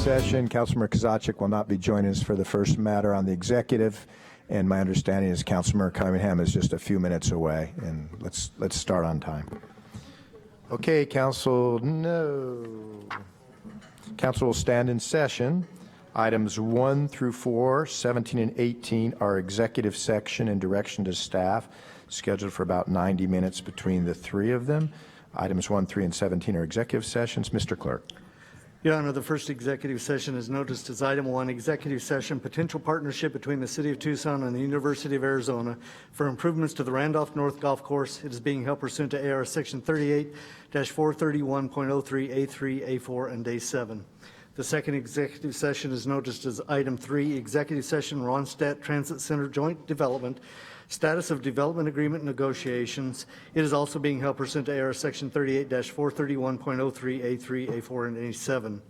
session. Councilmember Kozaczek will not be joining us for the first matter on the executive, and my understanding is Councilmember Cunningham is just a few minutes away, and let's start on time. Okay, Council, Council will stand in session. Items 1 through 4, 17 and 18 are executive section and direction to staff, scheduled for about 90 minutes between the three of them. Items 1, 3, and 17 are executive sessions. Mr. Clerk. Your Honor, the first executive session is noticed as item 1, executive session, potential partnership between the City of Tucson and the University of Arizona for improvements to the Randolph North Golf Course. It is being held pursuant to AR Section 38-431.03A3, A4, and Day 7. The second executive session is noticed as item 3, executive session, Ronstadt Transit Center Joint Development, Status of development agreement negotiations. It is also being held pursuant to AR Section 38-431.03, A3, A4, and A7.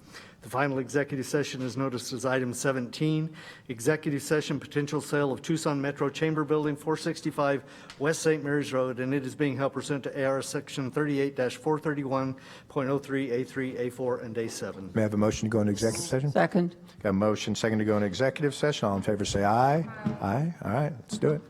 The final executive session is noticed as item 17, executive session potential sale of Tucson Metro Chamber Building, 465 West St. Mary's Road, and it is being held pursuant to AR Section 38-431.03, A3, A4, and A7. May I have a motion to go into executive session? Second. Got a motion, second to go into executive session. All in favor say aye. Aye. All right, let's do it.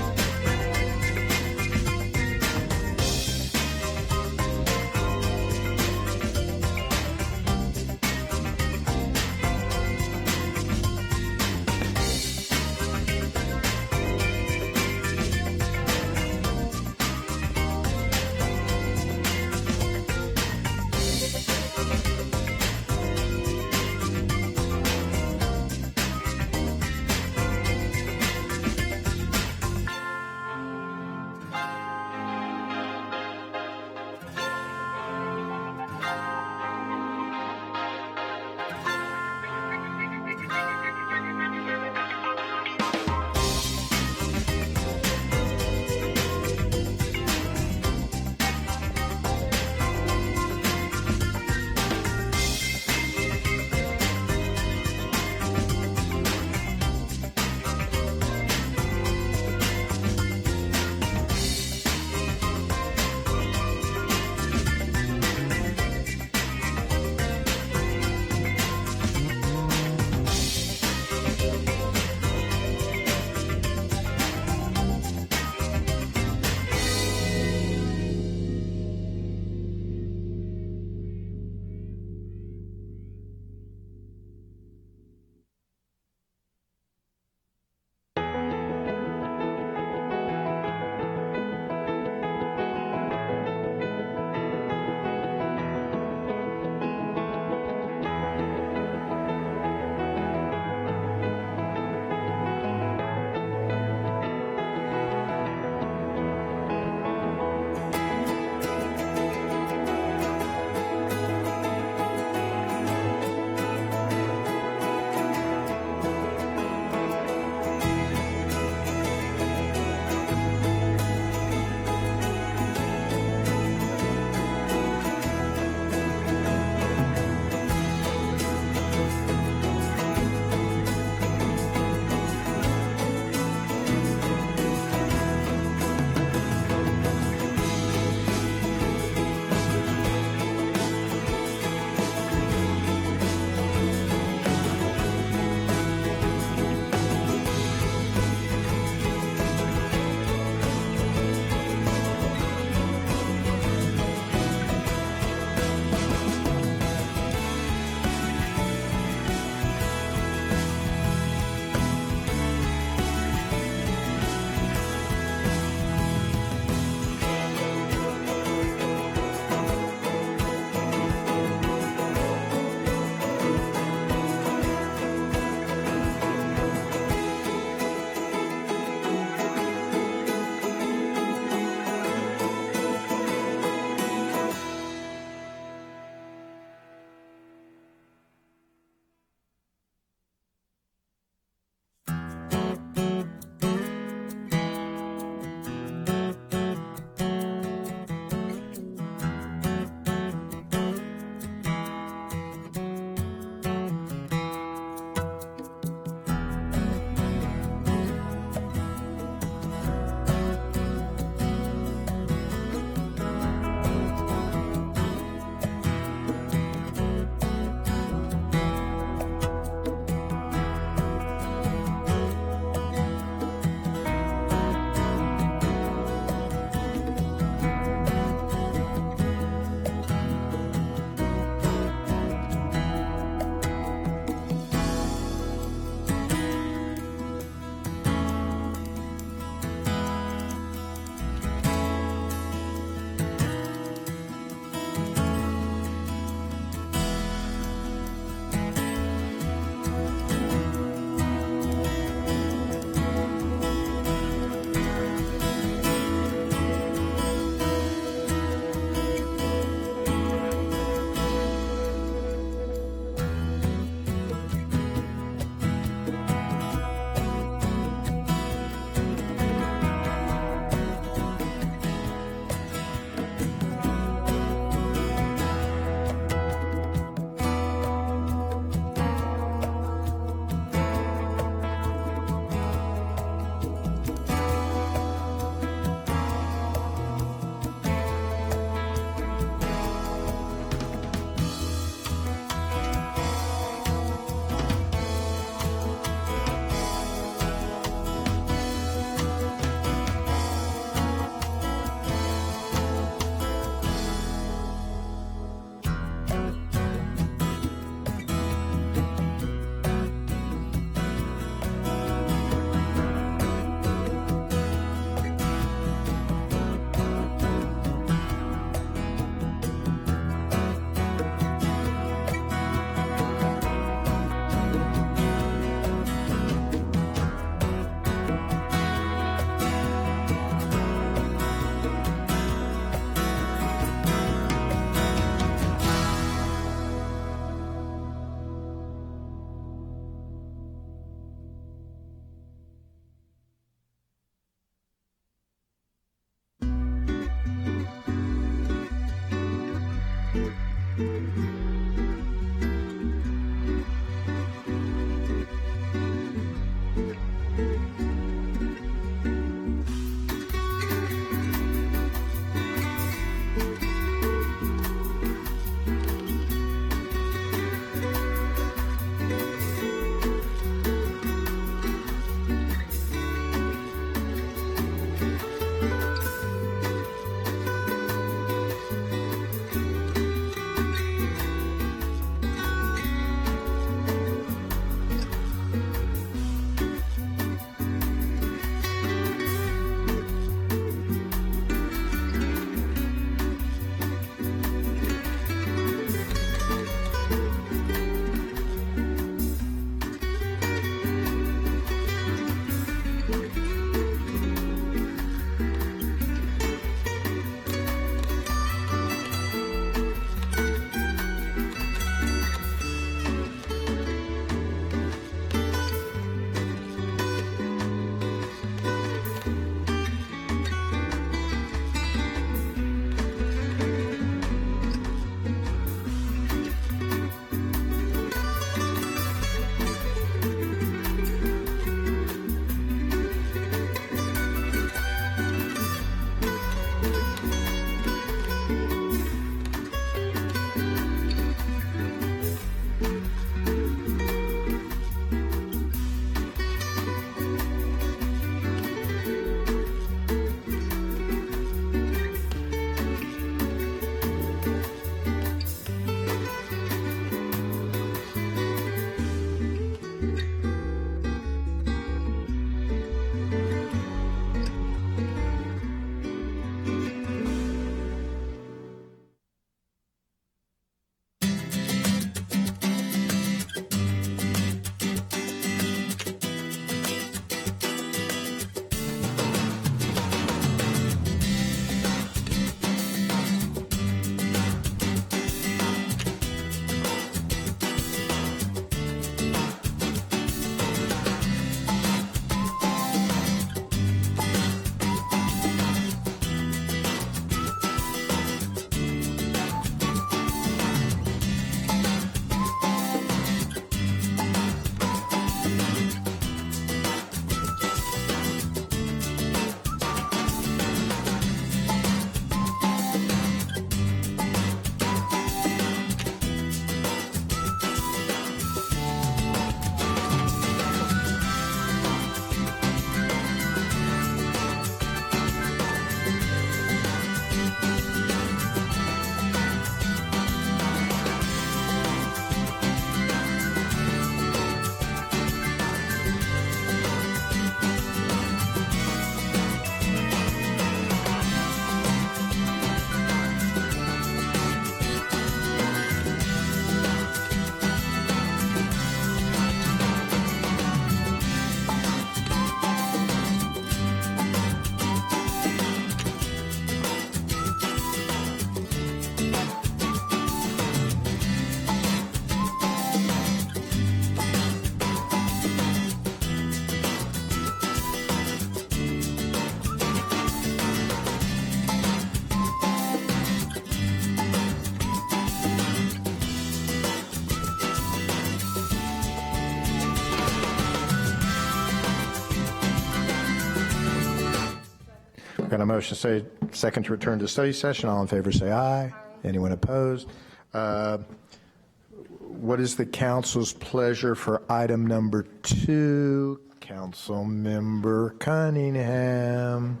Got a motion to say second to return to study session. All in favor say aye. Anyone opposed? What is the council's pleasure for item number 2? Councilmember Cunningham.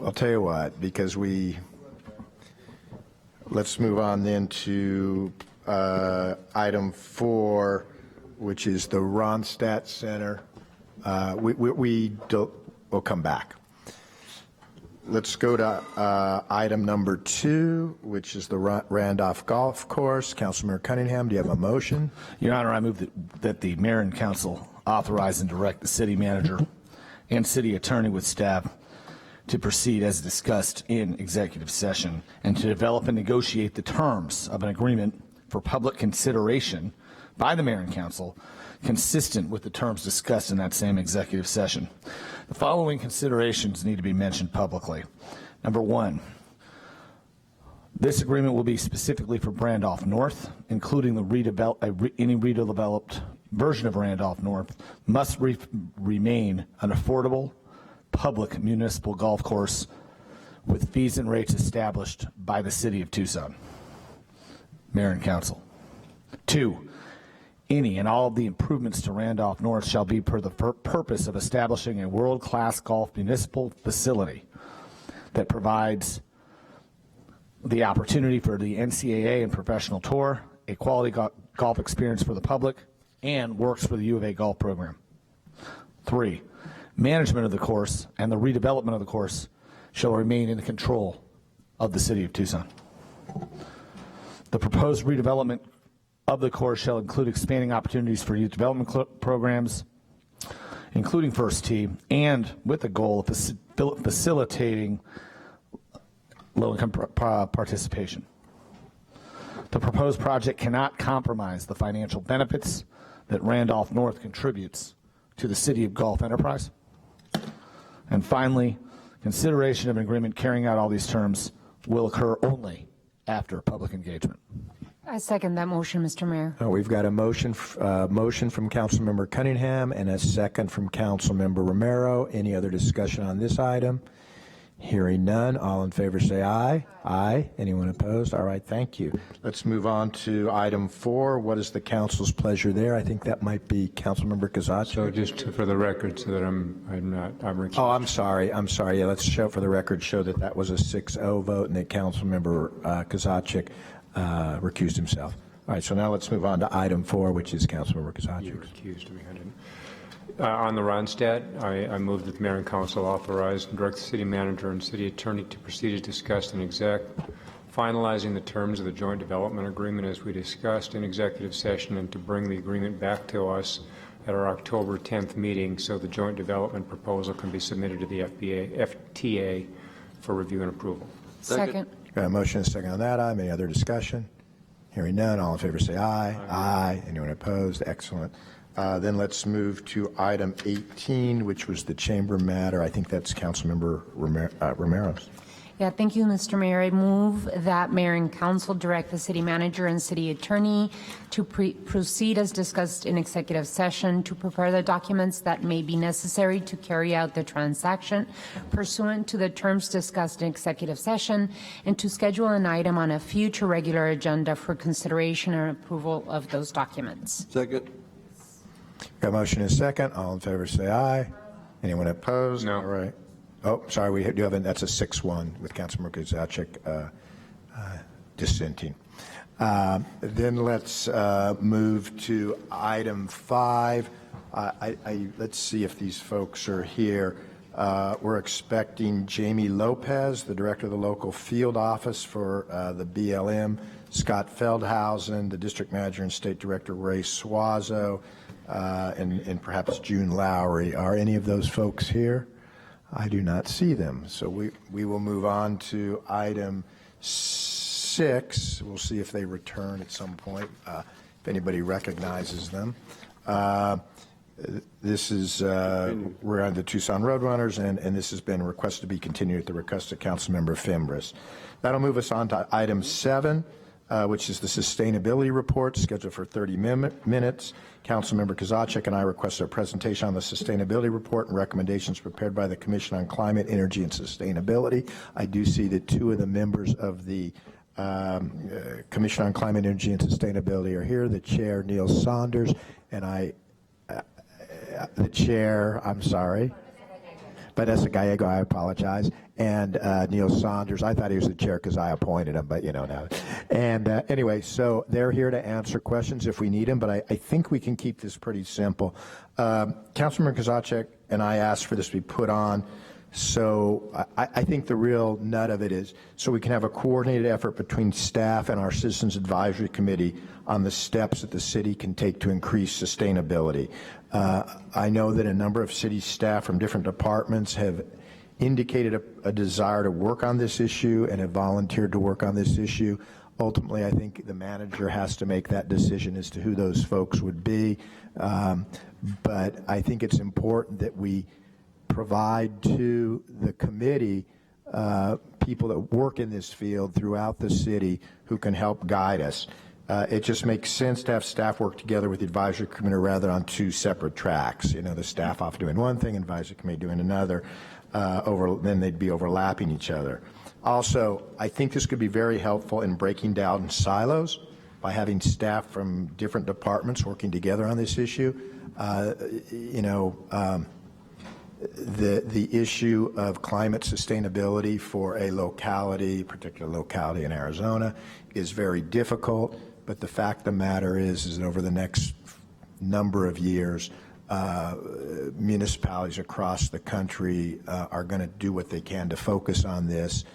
I'll tell you what, because let's move on then to item 4, which is the Ronstadt Center. We'll come back. Let's go to item number 2, which is the Randolph Golf Course. Councilmember Cunningham, do you have a motion? Your Honor, I move that the mayor and council authorize and direct the city manager and city attorney with staff to proceed as discussed in executive session and to develop and negotiate the terms of an agreement for public consideration by the mayor and council consistent with the terms discussed in that same executive session. The following considerations need to be mentioned publicly. Number 1, this agreement will be specifically for Randolph North, including any redeveloped version of Randolph North must remain an affordable public municipal golf course with fees and rates established by the city of Tucson, mayor and council. 2, any and all of the improvements to Randolph North shall be for the purpose of establishing a world-class golf municipal facility that provides the opportunity for the NCAA and professional tour, a quality golf experience for the public, and works for the U of A golf program. 3, management of the course and the redevelopment of the course shall remain in the control of the city of Tucson. The proposed redevelopment of the course shall include expanding opportunities for youth development programs, including First Tee, and with the goal of facilitating low-income participation. The proposed project cannot compromise the financial benefits that Randolph North contributes to the city of Gulf enterprise. And finally, consideration of an agreement carrying out all these terms will occur only after public engagement. I second that motion, Mr. Mayor. We've got a motion from Councilmember Cunningham and a second from Councilmember Romero. Any other discussion on this item? Hearing none, all in favor say aye. Aye. Anyone opposed? All right, thank you. Let's move on to item 4. What is the council's pleasure there? I think that might be Councilmember Kazachi. So just for the record, so that I'm recused. Oh, I'm sorry. Yeah, let's show for the record, show that that was a 6-0 vote and that Councilmember Kazachi recused himself. All right, so now let's move on to item 4, which is Councilmember Kazachi. You recused me, I didn't. On the Ronstadt, I move that the mayor and council authorize and direct the city manager and city attorney to proceed as discussed in finalizing the terms of the joint development agreement as we discussed in executive session, and to bring the agreement back to us at our October 10th meeting so the joint development proposal can be submitted to the FTA for review and approval. Second. Got a motion and a second on that item. Any other discussion? Hearing none, all in favor say aye. Aye. Anyone opposed? Excellent. Then let's move to item 18, which was the chamber matter. I think that's Councilmember Romero's. Yeah, thank you, Mr. Mayor. I move that mayor and council direct the city manager and city attorney to proceed as discussed in executive session to prepare the documents that may be necessary to carry out the transaction pursuant to the terms discussed in executive session, and to schedule an item on a future regular agenda for consideration and approval of those documents. Second. Got a motion and a second. All in favor say aye. Anyone opposed? No. All right. Oh, sorry, we do have that's a 6-1 with Councilmember Kazachi dissenting. Then let's move to item 5. Let's see if these folks are here. We're expecting Jamie Lopez, the director of the local field office for the BLM, Scott Feldhausen, the district manager and state director Ray Suazo, and perhaps June Lowry. Are any of those folks here? I do not see them. So we will move on to item 6. We'll see if they return at some point, if anybody recognizes them. This is, we're on the Tucson Roadrunners, and this has been requested to be continued at the request of Councilmember Fimbres. That'll move us on to item 7. which is the sustainability report, scheduled for 30 minutes. Councilmember Kozaczek and I requested a presentation on the sustainability report and recommendations prepared by the Commission on Climate, Energy, and Sustainability. I do see that two of the members of the Commission on Climate, Energy, and Sustainability are here. The chair, Neil Saunders, and the chair, I'm sorry, Vanessa Gallego, I apologize, and Neil Saunders. I thought he was the chair because I appointed him, but you know now. And anyway, so they're here to answer questions if we need them, but I think we can keep this pretty simple. Councilmember Kozaczek and I asked for this to be put on, so I think the real nut of it is so we can have a coordinated effort between staff and our Citizens Advisory Committee on the steps that the city can take to increase sustainability. I know that a number of city staff from different departments have indicated a desire to work on this issue and have volunteered to work on this issue. Ultimately, I think the manager has to make that decision as to who those folks would be. But I think it's important that we provide to the committee people that work in this field throughout the city who can help guide us. It just makes sense to have staff work together with the advisory committee rather than on two separate tracks. You know, the staff off doing one thing, advisory committee doing another, then they'd be overlapping each other. Also, I think this could be very helpful in breaking down silos by having staff from different departments working together on this issue. The issue of climate sustainability for a locality, particular locality in Arizona, is very difficult. But the fact of the matter is that over the next number of years, municipalities across the country are going to do what they can to focus on this.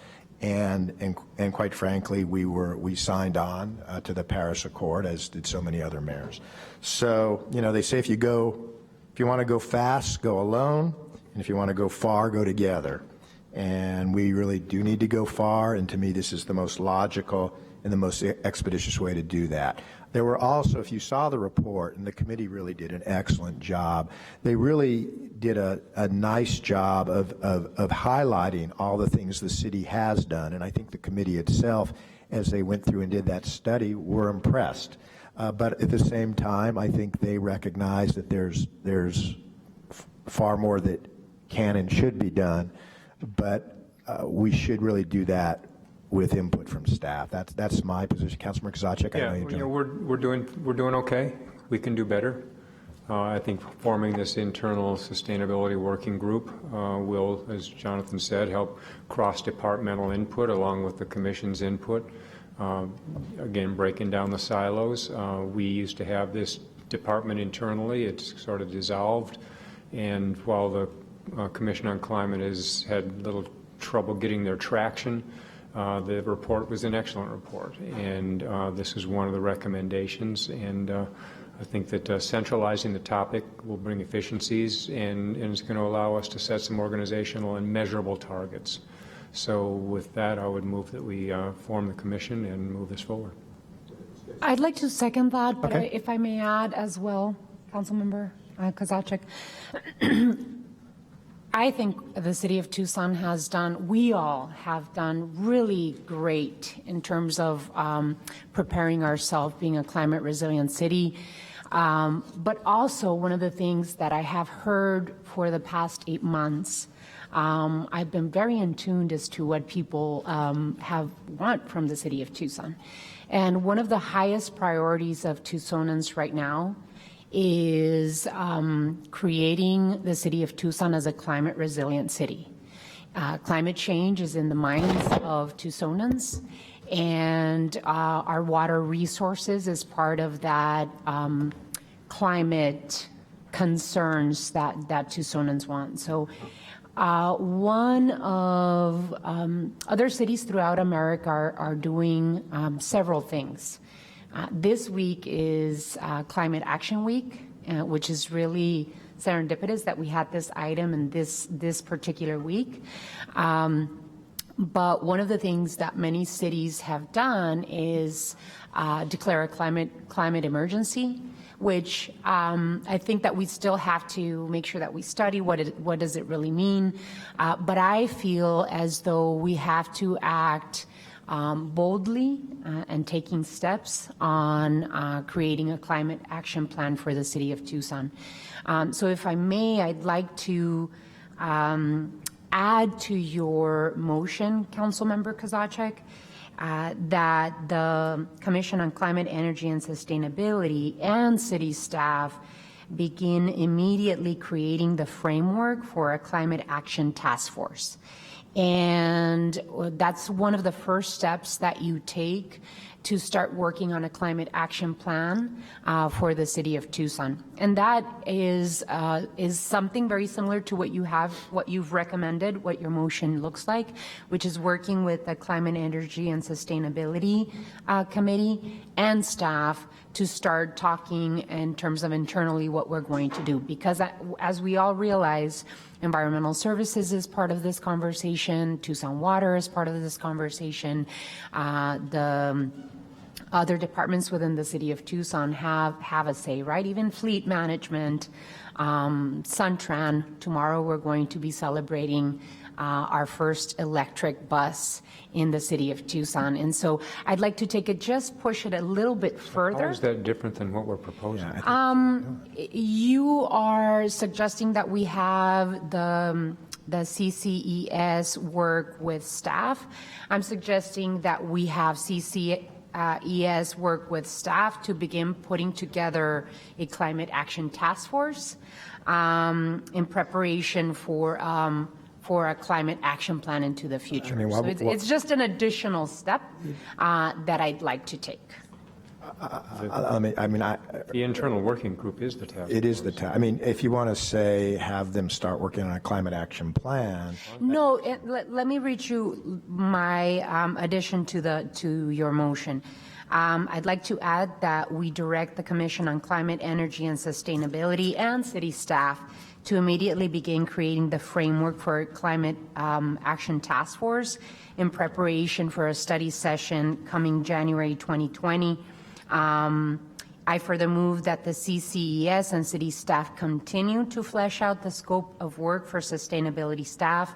And quite frankly, we signed on to the Paris Accord, as did so many other mayors. So, you know, they say if you want to go fast, go alone. And if you want to go far, go together. And we really do need to go far. And to me, this is the most logical and the most expeditious way to do that. There were also, if you saw the report, and the committee really did an excellent job, they really did a nice job of highlighting all the things the city has done. And I think the committee itself, as they went through and did that study, were impressed. But at the same time, I think they recognize that there's far more that can and should be done, but we should really do that with input from staff. That's my position. Councilmember Kozaczek, Yeah, I know you're we're doing okay. We can do better. I think forming this internal sustainability working group will, as Jonathan said, help cross-departmental input along with the commission's input. Again, breaking down the silos. We used to have this department internally. It's sort of dissolved. And while the Commission on Climate has had little trouble getting their traction, the report was an excellent report. And this is one of the recommendations. And I think that centralizing the topic will bring efficiencies and is going to allow us to set some organizational and measurable targets. So with that, I would move that we form the commission and move this forward. I'd like to second that, but Okay. if I may add as well, Councilmember Kozaczek. I think the city of Tucson we all have done really great in terms of preparing ourselves, being a climate resilient city. But also one of the things that I have heard for the past 8 months, I've been very in tune as to what people want from the city of Tucson. And one of the highest priorities of Tucsonans right now is creating the city of Tucson as a climate resilient city. Climate change is in the minds of Tucsonans, and our water resources is part of that climate concerns that Tucsonans want. So one of other cities throughout America are doing several things. This week is Climate Action Week, which is really serendipitous that we had this item in this particular week. But one of the things that many cities have done is declare a climate emergency, which I think that we still have to make sure that we study what does it really mean. But I feel as though we have to act boldly and taking steps on creating a climate action plan for the city of Tucson. So if I may, I'd like to add to your motion, Councilmember Kozachek, that the Commission on Climate, Energy, and Sustainability and city staff begin immediately creating the framework for a climate action task force. And that's one of the first steps that you take to start working on a climate action plan for the city of Tucson. And that is something very similar to what you've recommended, what your motion looks like, which is working with the Climate, Energy, and Sustainability Committee and staff to start talking in terms of internally what we're going to do. Because as we all realize, environmental services is part of this conversation, Tucson Water is part of this conversation, the other departments within the city of Tucson have a say, right? Even fleet management, Suntran. Tomorrow we're going to be celebrating our first electric bus in the city of Tucson. And so I'd like to take it, just push it a little bit further. How is that different than what we're proposing? You are suggesting that we have the CCES work with staff. I'm suggesting that we have CCES work with staff to begin putting together a climate action task force in preparation for a climate action plan into the future. So it's just an additional step that I'd like to take. The internal working group is the task. It is the task. I mean, if you want to say have them start working on a climate action plan. No, let me read you my addition to your motion. I'd like to add that we direct the Commission on Climate, Energy, and Sustainability and city staff to immediately begin creating the framework for a climate action task force in preparation for a study session coming January 2020. I further move that the CCES and city staff continue to flesh out the scope of work for sustainability staff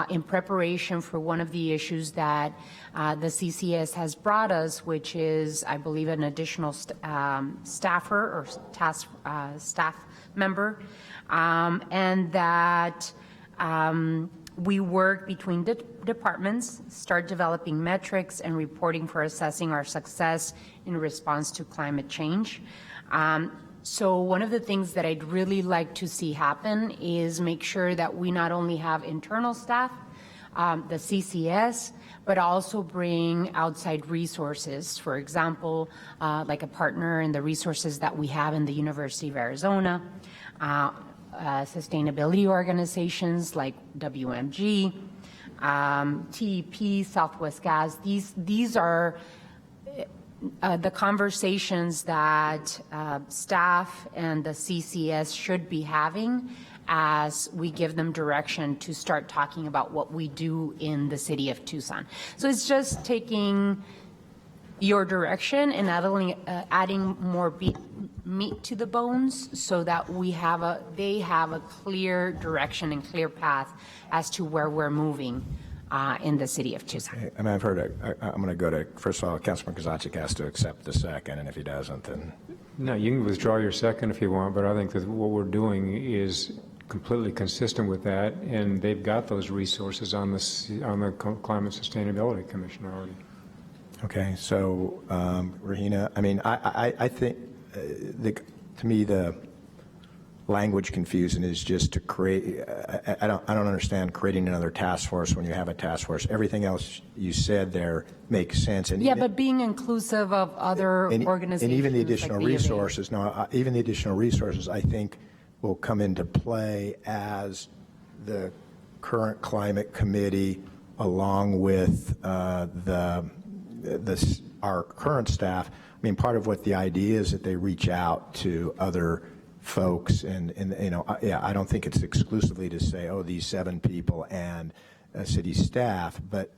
in preparation for one of the issues that the CCES has brought us, which is, I believe, an additional staffer or staff member, and that we work between departments, start developing metrics and reporting for assessing our success in response to climate change. So one of the things that I'd really like to see happen is make sure that we not only have internal staff, the CCS, but also bring outside resources. For example, like a partner in the resources that we have in the University of Arizona, sustainability organizations like WMG, TEP, Southwest Gas. These are the conversations that staff and the CCS should be having as we give them direction to start talking about what we do in the city of Tucson. So it's just taking your direction and adding more meat to the bones so that they have a clear direction and clear path as to where we're moving in the city of Tucson. And I've heard, I'm going to go to, first of all, Councilman Kozachik has to accept the second, and if he doesn't, then. No, you can withdraw your second if you want, but I think that what we're doing is completely consistent with that, and they've got those resources on the Climate Sustainability Commission already. Okay, so Rahina, I mean, I think to me the language confusion is just to create. I don't understand creating another task force when you have a task force. Everything else you said there makes sense. And yeah, but being inclusive of other organizations and even the additional like resources. No, even the additional resources, I think, will come into play as the current climate committee, along with our current staff. I mean, part of what the idea is that they reach out to other folks, and you know, yeah, I don't think it's exclusively to say, oh, these 7 people and city staff, but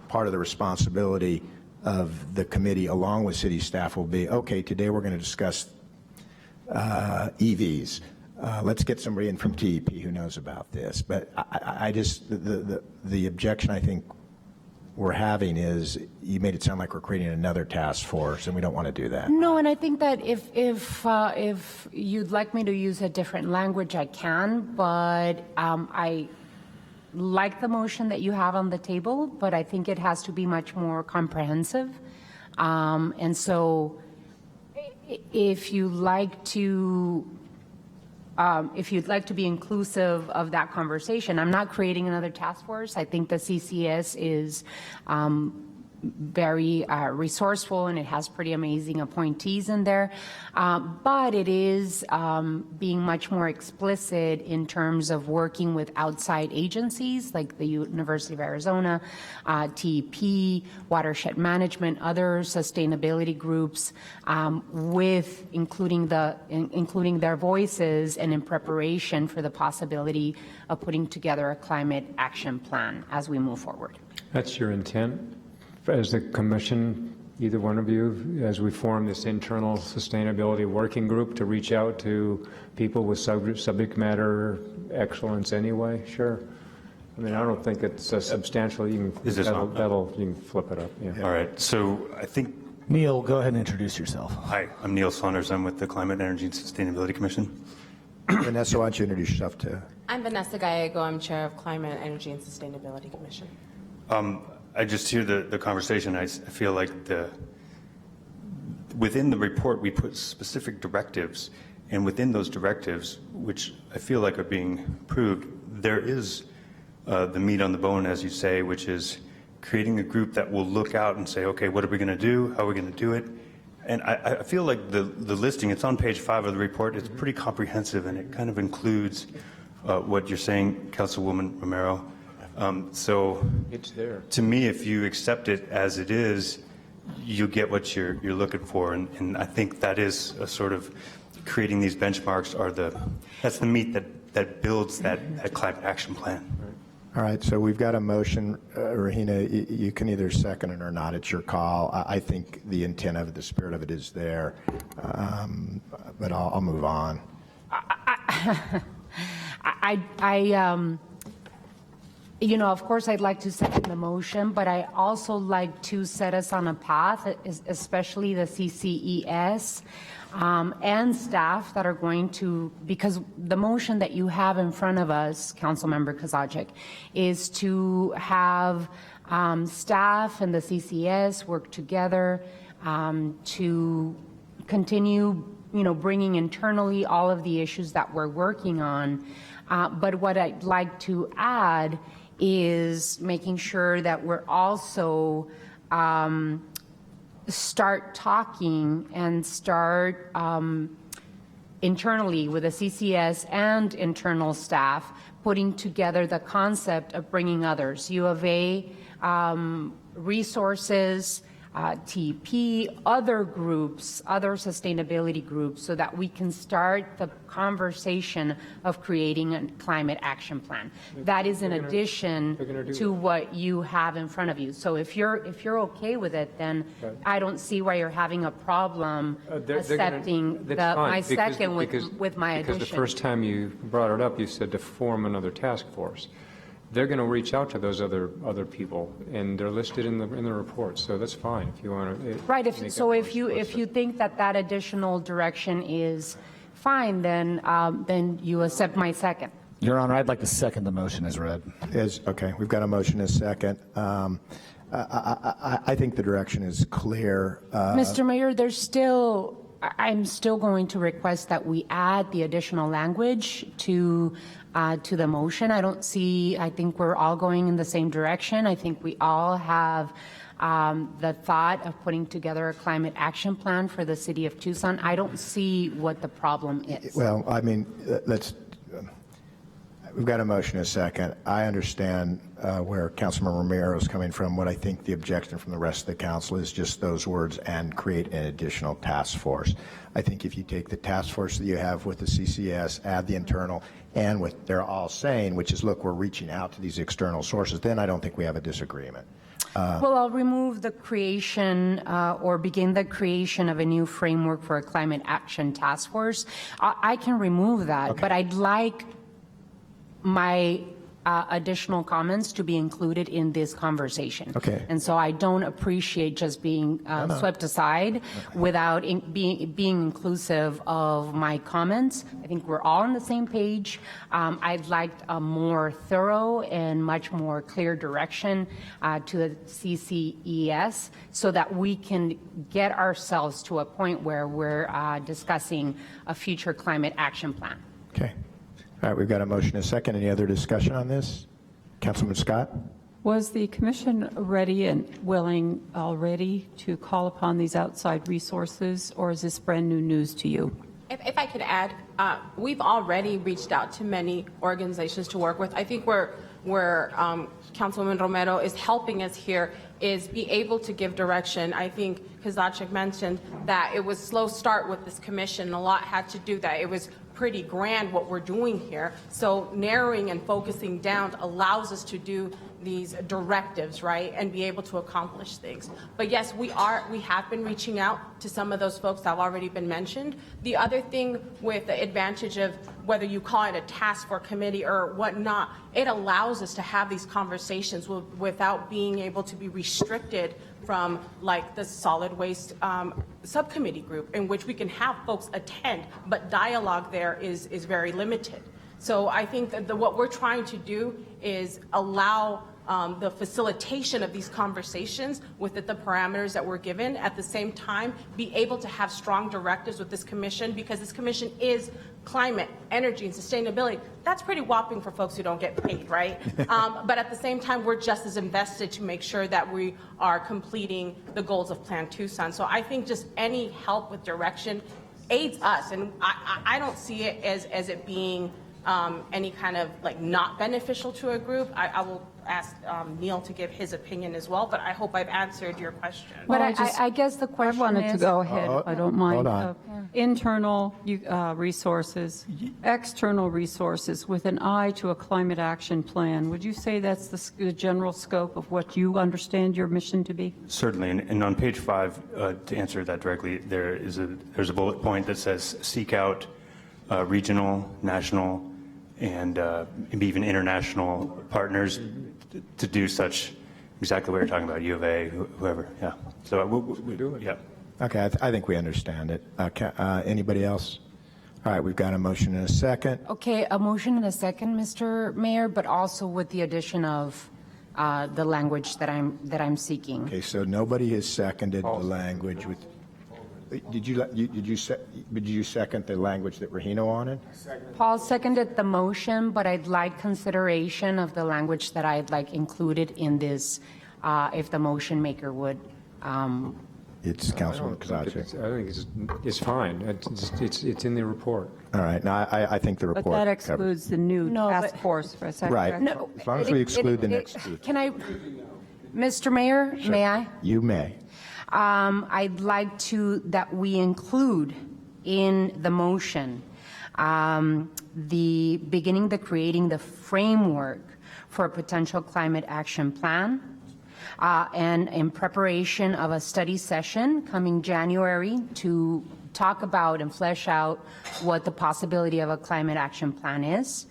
part of the responsibility of the committee, along with city staff, will be, okay, today we're going to discuss EVs. Let's get somebody in from TEP who knows about this. But I just the objection I think we're having is, you made it sound like we're creating another task force, and we don't want to do that. No, and I think that if you'd like me to use a different language, I can, but I like the motion that you have on the table, but I think it has to be much more comprehensive. And so if you'd like to be inclusive of that conversation, I'm not creating another task force. I think the CCS is very resourceful, and it has pretty amazing appointees in there. But it is being much more explicit in terms of working with outside agencies like the University of Arizona, TEP, Watershed Management, other sustainability groups, with including their voices, and in preparation for the possibility of putting together a climate action plan as we move forward. That's your intent as the commission, either one of you, as we form this internal sustainability working group, to reach out to people with subject matter excellence anyway? Sure. I mean, I don't think it's a substantial, you can, Is this on? you can flip it up. Yeah. All right, so I think, Neil, go ahead and introduce yourself. hi, I'm Neil Saunders. I'm with the Climate, Energy, and Sustainability Commission. Vanessa, why don't you introduce yourself too? I'm Vanessa Gallego. I'm Chair of Climate, Energy, and Sustainability Commission. I just hear the conversation. I feel like within the report, we put specific directives, and within those directives, which I feel like are being approved, there is the meat on the bone, as you say, which is creating a group that will look out and say, okay, what are we going to do? How are we going to do it? And I feel like the listing, it's on page 5 of the report, it's pretty comprehensive, and it kind of includes what you're saying, Councilwoman Romero. So It's there. to me, if you accept it as it is, you get what you're looking for. And I think that is a sort of creating these benchmarks that's the meat that builds that climate action plan. All right, so we've got a motion. Rahina, you can either second it or not. It's your call. I think the intent of it, the spirit of it is there, but I'll move on. Of course, I'd like to second the motion, but I also like to set us on a path, especially the CCES and staff that are going to, because the motion that you have in front of us, Councilmember Kozaczek, is to have staff and the CCS work together to continue, bringing internally all of the issues that we're working on. But what I'd like to add is making sure that we're also start talking and start internally with the CCS and internal staff, putting together the concept of bringing others, U of A, resources, TP, other groups, other sustainability groups, so that we can start the conversation of creating a climate action plan. That is in addition to what you have in front of you. So if you're okay with it, then I don't see why you're having a problem accepting my second with my addition. Because the first time you brought it up, you said to form another task force. They're going to reach out to those other people, and they're listed in the report. So that's fine if you want to. Right. If you think that additional direction is fine, then you accept my second. Your Honor, I'd like to second the motion as read. Okay, we've got a motion and a second. I think the direction is clear. Mr. Mayor, I'm still going to request that we add the additional language to the motion. I think we're all going in the same direction. I think we all have the thought of putting together a climate action plan for the city of Tucson. I don't see what the problem is. Well, I mean, we've got a motion and a second. I understand where Councilman Romero is coming from. What I think the objection from the rest of the council is just those words, and create an additional task force. I think if you take the task force that you have with the CCS, add the internal, and what they're all saying, which is, look, we're reaching out to these external sources, then I don't think we have a disagreement. Well, I'll remove the creation or begin the creation of a new framework for a climate action task force. I can remove that, Okay. but I'd like my additional comments to be included in this conversation. Okay. And so I don't appreciate just being swept aside without being inclusive of my comments. I think we're all on the same page. I'd like a more thorough and much more clear direction to the CCES so that we can get ourselves to a point where we're discussing a future climate action plan. Okay. All right, we've got a motion and a second. Any other discussion on this? Councilman Scott? Was the commission ready and willing already to call upon these outside resources, or is this brand new news to you? If I could add, we've already reached out to many organizations to work with. I think where Councilwoman Romero is helping us here is be able to give direction. I think Kazachik mentioned that it was slow start with this commission. A lot had to do that. It was pretty grand what we're doing here. So narrowing and focusing down allows us to do these directives, right, and be able to accomplish things. But yes, we have been reaching out to some of those folks that have already been mentioned. The other thing with the advantage of whether you call it a task force committee or whatnot, it allows us to have these conversations without being able to be restricted from like the solid waste subcommittee group, in which we can have folks attend, but dialogue there is very limited. So I think that what we're trying to do is allow the facilitation of these conversations within the parameters that we're given. At the same time, be able to have strong directives with this commission, because this commission is climate, energy, and sustainability. That's pretty whopping for folks who don't get paid, right? But at the same time, we're just as invested to make sure that we are completing the goals of Plan Tucson. So I think just any help with direction aids us, and I don't see it as it being any kind of like not beneficial to a group. I will ask Neil to give his opinion as well, but I hope I've answered your question. But I guess the question I wanted is, to go ahead, if I don't mind. Hold on. Internal resources, external resources with an eye to a climate action plan. Would you say that's the general scope of what you understand your mission to be? Certainly, and on page 5, to answer that directly, there's a bullet point that says seek out regional, national, and maybe even international partners to do such, exactly what you're talking about, U of A, whoever, yeah. So we do it. Yeah. Okay, I think we understand it. Anybody else? All right, we've got a motion and a second. okay, a motion and a second, Mr. Mayor, but also with the addition of the language that I'm seeking. Okay, so nobody has seconded the language with. Did you second the language that Rahino wanted? Paul seconded the motion, but I'd like consideration of the language that I'd like included in this, if the motion maker would. It's Councilman Kozaczek. I think it's fine. It's in the report. All right, now I think the report. But that covers- excludes the new No, task but- force, for a second. Right. No, As long as we exclude the next two. Can I, Mr. Mayor, may I? You may. I'd like that we include in the motion creating the framework for a potential climate action plan, and in preparation of a study session coming January to talk about and flesh out what the possibility of a climate action plan is.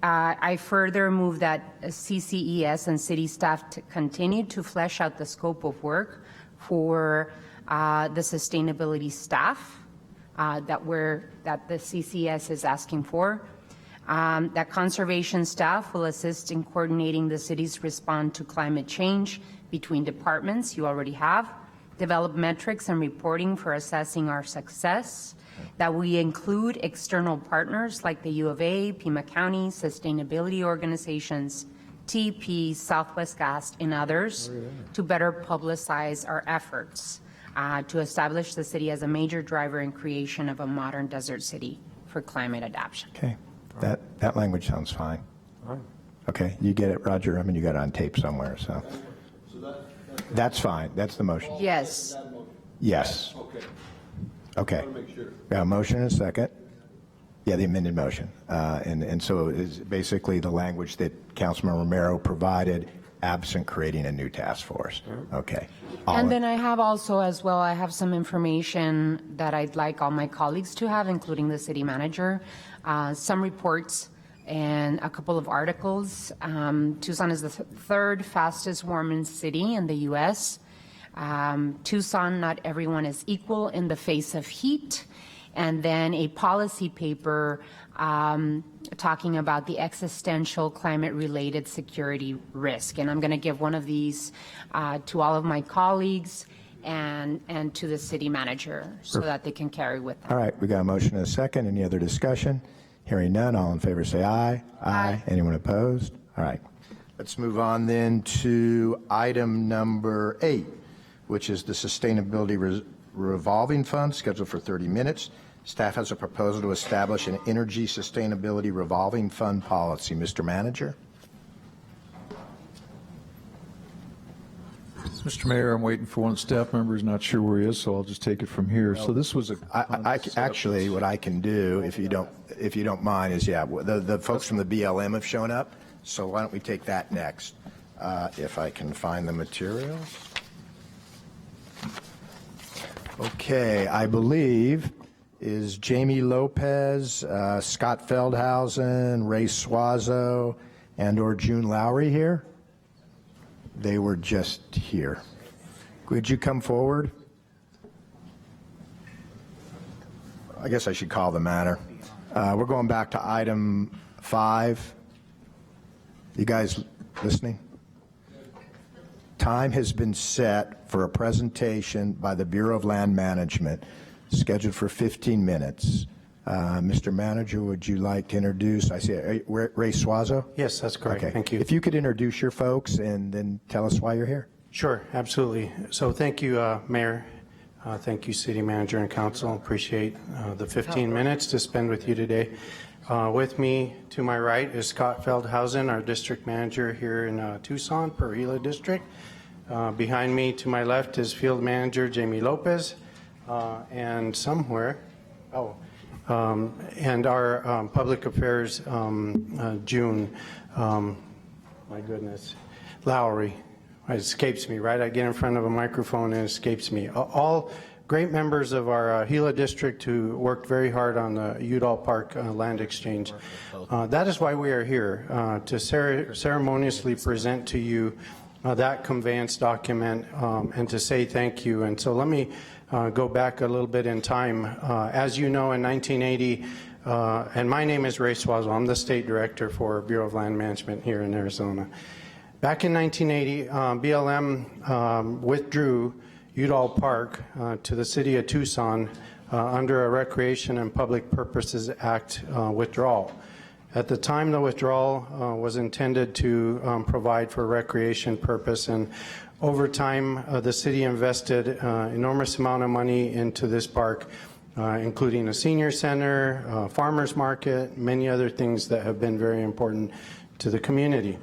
I further move that CCES and city staff to continue to flesh out the scope of work for the sustainability staff that the CCES is asking for. That conservation staff will assist in coordinating the city's response to climate change between departments. You already have. Develop metrics and reporting for assessing our success. That we include external partners like the U of A, Pima County, sustainability organizations, TP, Southwest Gas, and others to better publicize our efforts to establish the city as a major driver in creation of a modern desert city for climate adaptation. Okay, that language sounds fine. Okay, you get it, Roger? I mean, you got it on tape somewhere, so. That's fine, that's the motion. Yes. Yes. Okay. Got a motion and a second. Yeah, the amended motion. And so it's basically the language that Councilman Romero provided, absent creating a new task force. Okay. And then I have also as well, I have some information that I'd like all my colleagues to have, including the city manager, some reports and a couple of articles. Tucson is the third fastest warming city in the U.S. Tucson, not everyone is equal in the face of heat. And then a policy paper talking about the existential climate-related security risk. And I'm going to give one of these to all of my colleagues and to the city manager so that they can carry with them. All right, we got a motion and a second. Any other discussion? Hearing none, all in favor say aye. Aye. Anyone opposed? All right. Let's move on then to item number 8, which is the Sustainability Revolving Fund, scheduled for 30 minutes. Staff has a proposal to establish an Energy Sustainability Revolving Fund policy. Mr. Manager? Mr. Mayor, I'm waiting for one of the staff members, not sure where he is, so I'll just take it from here. So this was a... Actually, what I can do, if you don't mind, is, the folks from the BLM have shown up, so why don't we take that next, if I can find the materials. Okay, I believe is Jamie Lopez, Scott Feldhausen, Ray Suazo, and/or June Lowry here? They were just here. Would you come forward? I guess I should call the matter. We're going back to item 5. You guys listening? Time has been set for a presentation by the Bureau of Land Management, scheduled for 15 minutes. Mr. Manager, would you like to introduce, I see Ray Suazo? Yes, that's correct. Okay. Thank you. If you could introduce your folks and then tell us why you're here. Sure, absolutely. So thank you, Mayor. Thank you, City Manager and Council. Appreciate the 15 minutes to spend with you today. With me to my right is Scott Feldhausen, our District Manager here in Tucson, Perila District. Behind me to my left is Field Manager Jamie Lopez. And somewhere, and our Public Affairs June, my goodness, Lowry. It escapes me, right? I get in front of a microphone and it escapes me. All great members of our Gila district who worked very hard on the Udall Park land exchange. That is why we are here, to ceremoniously present to you that conveyance document and to say thank you. And so let me go back a little bit in time. As you know, in 1980, and my name is Ray Suazo. I'm the State Director for Bureau of Land Management here in Arizona. Back in 1980, BLM withdrew Udall Park to the city of Tucson under a Recreation and Public Purposes Act withdrawal. At the time, the withdrawal was intended to provide for recreation purpose, and over time, the city invested enormous amount of money into this park, including a senior center, farmers market, many other things that have been very important to the community.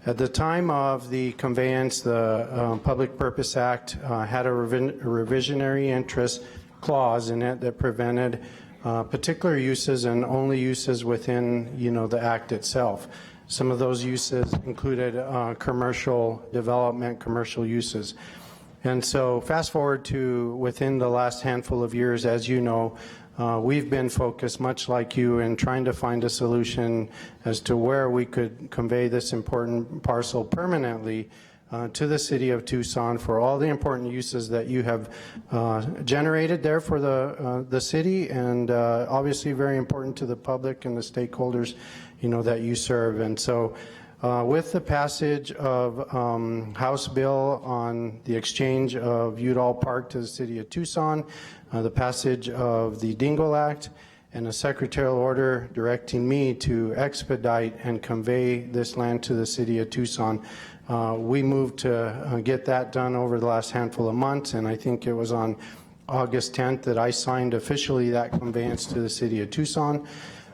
At the time of the conveyance, the Public Purpose Act had a revisionary interest clause in it that prevented particular uses and only uses within, the act itself. Some of those uses included commercial development, commercial uses. And so fast forward to within the last handful of years, as you know, we've been focused, much like you, in trying to find a solution as to where we could convey this important parcel permanently to the city of Tucson for all the important uses that you have generated there for the city, and obviously very important to the public and the stakeholders, that you serve. And so with the passage of House Bill on the exchange of Udall Park to the city of Tucson, the passage of the Dingle Act, and a secretarial order directing me to expedite and convey this land to the city of Tucson, we moved to get that done over the last handful of months, and I think it was on August 10th that I signed officially that conveyance to the city of Tucson.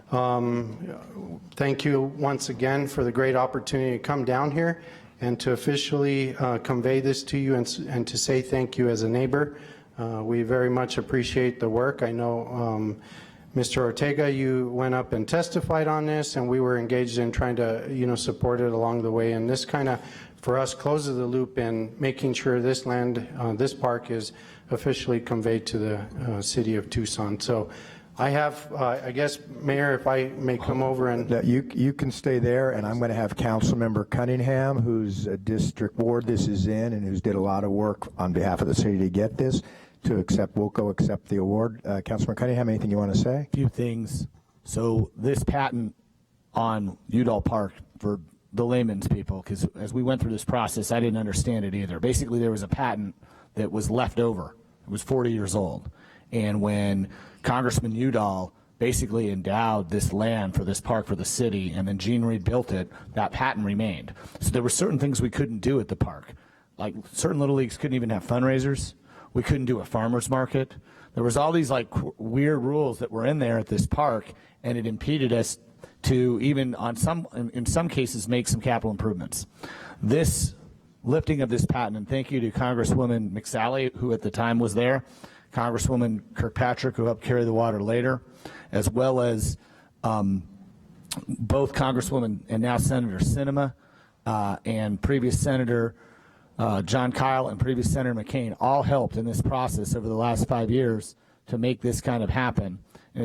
Thank you once again for the great opportunity to come down here and to officially convey this to you and to say thank you as a neighbor. We very much appreciate the work. I know Mr. Ortega, you went up and testified on this, and we were engaged in trying to, support it along the way. And this kind of, for us, closes the loop in making sure this land, this park is officially conveyed to the city of Tucson. So I have, I guess, Mayor, if I may come over and, You can stay there, and I'm going to have Councilmember Cunningham, whose district ward this is in and who's did a lot of work on behalf of the city to get this, to accept, we'll go accept the award. Councilmember Cunningham, anything you want to say? Few things. So this patent on Udall Park, for the layman's people, because as we went through this process, I didn't understand it either. Basically, there was a patent that was left over. It was 40 years old. And when Congressman Udall basically endowed this land for this park for the city, and then Gene Reed built it, that patent remained. So there were certain things we couldn't do at the park. Like certain Little Leagues couldn't even have fundraisers. We couldn't do a farmer's market. There was all these like weird rules that were in there at this park, and it impeded us to even in some cases make some capital improvements. This lifting of this patent, and thank you to Congresswoman McSally, who at the time was there, Congresswoman Kirkpatrick, who helped carry the water later, as well as both Congresswoman and now Senator Sinema and previous Senator John Kyle and previous Senator McCain all helped in this process over the last 5 years to make this kind of happen. And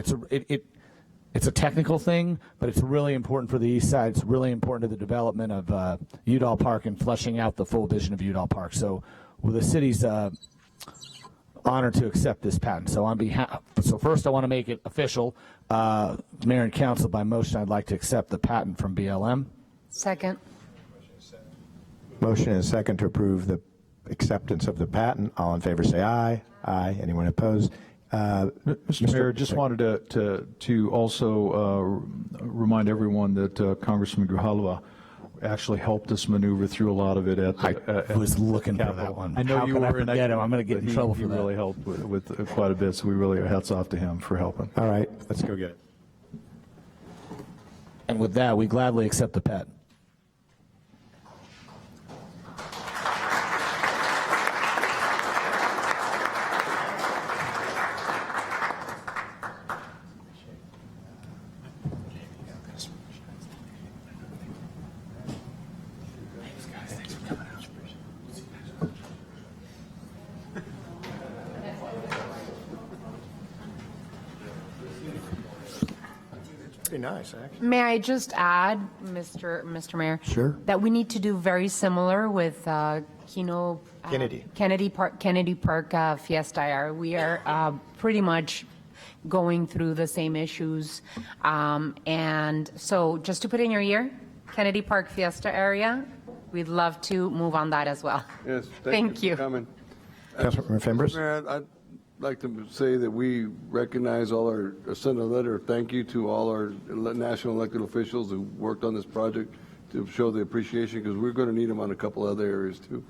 it's a technical thing, but it's really important for the East Side. It's really important to the development of Udall Park and fleshing out the full vision of Udall Park. So with the city's honored to accept this patent. So on behalf, so first I want to make it official. Mayor and Council, by motion, I'd like to accept the patent from BLM. Second. Motion and a second to approve the acceptance of the patent. All in favor say aye. Aye. Anyone opposed? Mr. Mayor, just wanted to also remind everyone that Congressman Grijalva actually helped us maneuver through a lot of it at the I was looking for Capitol. that one. I know How you could I were, and forget him? I'm going to get in trouble for he that. really helped with quite a bit, so we really hats off to him for helping. All right, let's go get it. And with that, we gladly accept the patent. Pretty nice, actually. May I just add, Mr. Mayor? Sure. That we need to do very similar with Kennedy. Kennedy Park Fiesta area. We are pretty much going through the same issues. And so just to put in your ear, Kennedy Park Fiesta area, we'd love to move on that as well. Yes, Thank you. for coming. Councilmember Fimbres? Mayor, I'd like to say that we recognize send a letter of thank you to all our national elected officials who worked on this project to show the appreciation, because we're going to need them on a couple other areas too.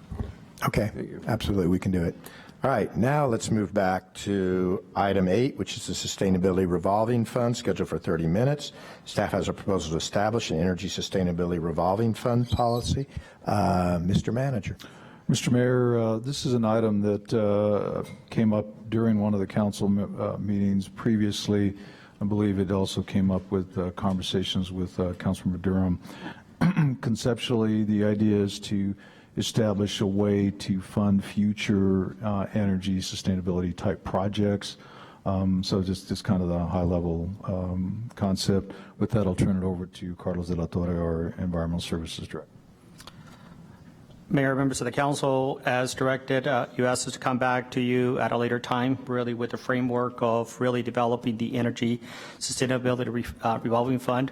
Okay, Thank you. absolutely, we can do it. All right, now let's move back to item 8, which is the Sustainability Revolving Fund, scheduled for 30 minutes. Staff has a proposal to establish an Energy Sustainability Revolving Fund policy. Mr. Manager. Mr. Mayor, this is an item that came up during one of the council meetings previously. I believe it also came up with conversations with Councilmember Durham. Conceptually, the idea is to establish a way to fund future energy sustainability type projects. So just kind of the high level concept. With that, I'll turn it over to Carlos de la Torre, our Environmental Services Director. Mayor, members of the council, as directed, you asked us to come back to you at a later time, really with the framework of really developing the Energy Sustainability Revolving Fund.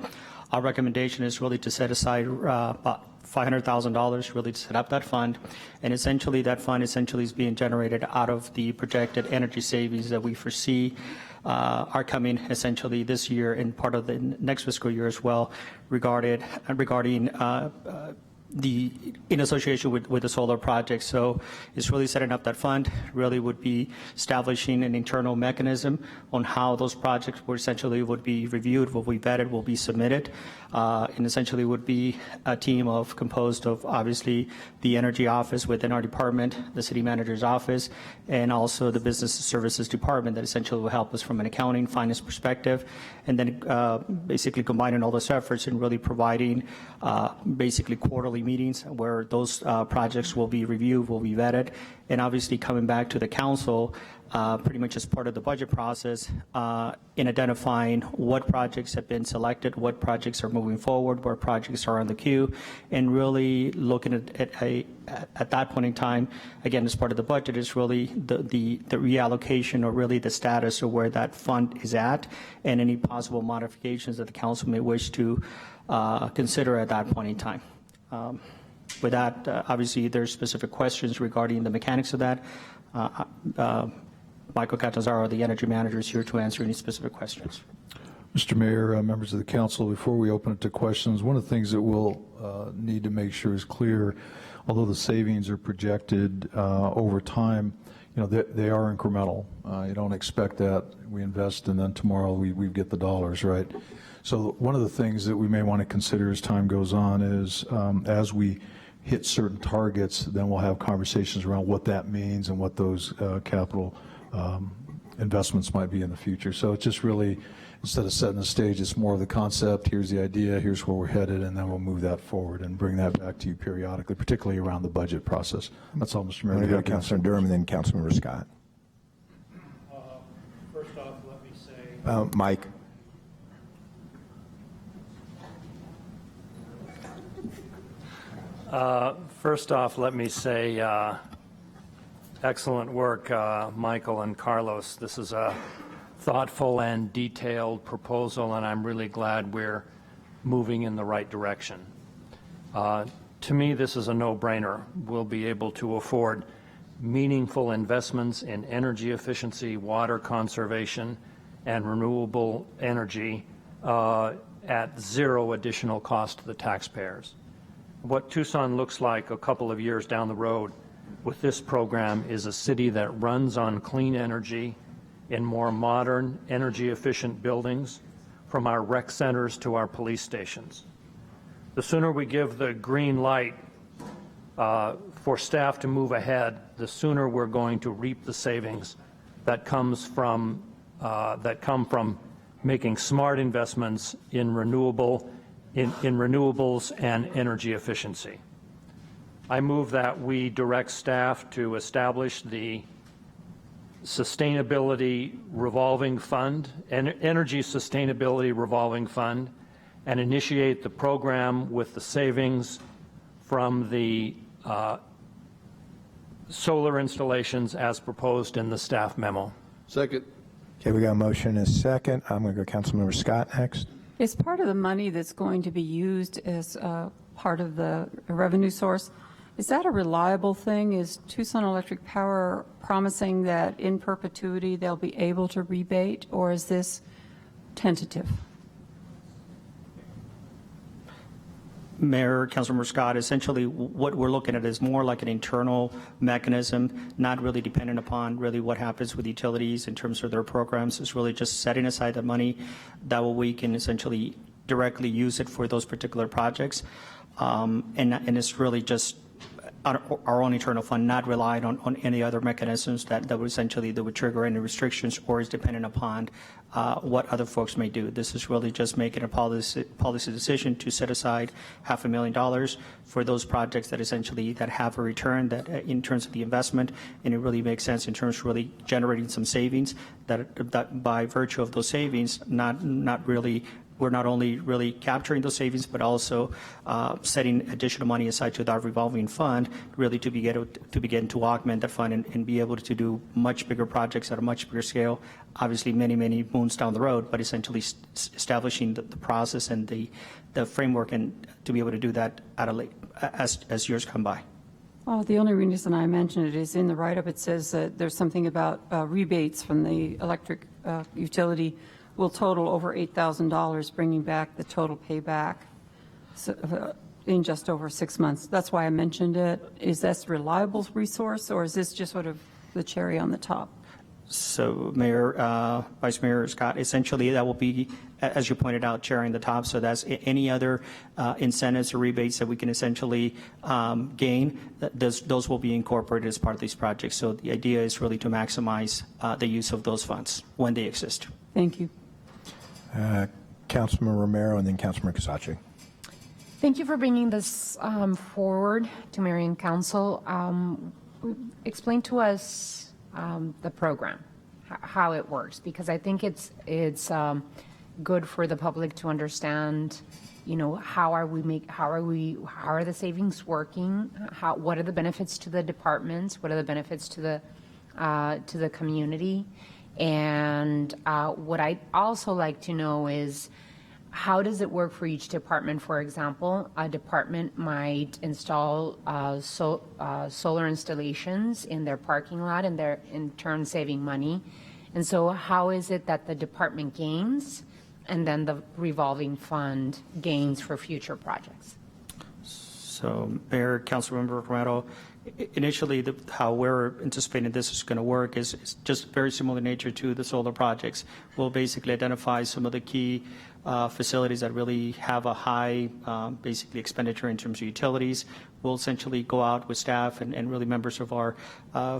Our recommendation is really to set aside about $500,000 really to set up that fund, and essentially that fund essentially is being generated out of the projected energy savings that we foresee are coming essentially this year and part of the next fiscal year as well, regarding in association with the solar project. So it's really setting up that fund, really would be establishing an internal mechanism on how those projects were essentially would be reviewed, will be vetted, will be submitted, and essentially would be a team composed of obviously the energy office within our department, the city manager's office, and also the business services department that essentially will help us from an accounting, finance perspective, and then basically combining all those efforts and really providing basically quarterly quarterly meetings where those projects will be reviewed, will be vetted, and obviously coming back to the council pretty much as part of the budget process in identifying what projects have been selected, what projects are moving forward, what projects are on the queue, and really looking at that point in time, again, as part of the budget, is really the reallocation or really the status of where that fund is at and any possible modifications that the council may wish to consider at that point in time. With that, obviously, there's specific questions regarding the mechanics of that. Michael Catanzaro, the energy manager, is here to answer any specific questions. Mr. Mayor, members of the council, before we open it to questions, one of the things that we'll need to make sure is clear, although the savings are projected over time, they are incremental. You don't expect that we invest and then tomorrow we get the dollars, right? So one of the things that we may want to consider as time goes on is as we hit certain targets, then we'll have conversations around what that means and what those capital investments might be in the future. So it's just really, instead of setting the stage, it's more of the concept. Here's the idea, here's where we're headed, and then we'll move that forward and bring that back to you periodically, particularly around the budget process. That's all, Mr. Mayor. I'm going to go to Councilor Durham and then Councilmember Scott. First off, let me say... Mike. First off, let me say excellent work, Michael and Carlos. This is a thoughtful and detailed proposal, and I'm really glad we're moving in the right direction. To me, this is a no-brainer. We'll be able to afford meaningful investments in energy efficiency, water conservation, and renewable energy at zero additional cost to the taxpayers. What Tucson looks like a couple of years down the road with this program is a city that runs on clean energy in more modern, energy-efficient buildings, from our rec centers to our police stations. The sooner we give the green light for staff to move ahead, the sooner we're going to reap the savings that come from making smart investments in renewables and energy efficiency. I move that we direct staff to establish the Sustainability Revolving Fund, Energy Sustainability Revolving Fund, and initiate the program with the savings from the solar installations as proposed in the staff memo. Second. Okay, we got a motion and a second. I'm going to go Councilmember Scott next. Is part of the money that's going to be used as part of the revenue source, is that a reliable thing? Is Tucson Electric Power promising that in perpetuity they'll be able to rebate, or is this tentative? Mayor, Councilmember Scott, essentially what we're looking at is more like an internal mechanism, not really dependent upon really what happens with utilities in terms of their programs. It's really just setting aside the money that way we can essentially directly use it for those particular projects. And it's really just our own internal fund, not relying on any other mechanisms that would trigger any restrictions or is dependent upon what other folks may do. This is really just making a policy decision to set aside $500,000 for those projects that have a return that in terms of the investment, and it really makes sense in terms of really generating some savings that by virtue of those savings, we're not only really capturing those savings, but also setting additional money aside to that revolving fund, really to begin to augment that fund and be able to do much bigger projects at a much bigger scale, obviously many moons down the road, but essentially establishing the process and the framework and to be able to do that as years come by. Oh, the only reason I mention it is in the write-up it says that there's something about rebates from the electric utility will total over $8,000, bringing back the total payback in just over 6 months. That's why I mentioned it. Is this a reliable resource, or is this just sort of the cherry on the top? So, Mayor, Vice Mayor Scott, essentially that will be, as you pointed out, cherry on the top. So that's any other incentives or rebates that we can essentially gain. Those will be incorporated as part of these projects. So the idea is really to maximize the use of those funds when they exist. Thank you. Councilman Romero and then Councilman Casace. Thank you for bringing this forward to Mayor and Council. Explain to us the program, how it works, because I think it's good for the public to understand, you know, how are the savings working? What are the benefits to the departments? What are the benefits to the community? And what I'd also like to know is, how does it work for each department? For example, a department might install solar installations in their parking lot, and they're in turn saving money. And so how is it that the department gains and then the revolving fund gains for future projects? So, Mayor, Councilmember Romero, initially, how we're anticipating this is going to work is just very similar nature to the solar projects. We'll basically identify some of the key facilities that really have a high, basically, expenditure in terms of utilities. We'll essentially go out with staff and really members of our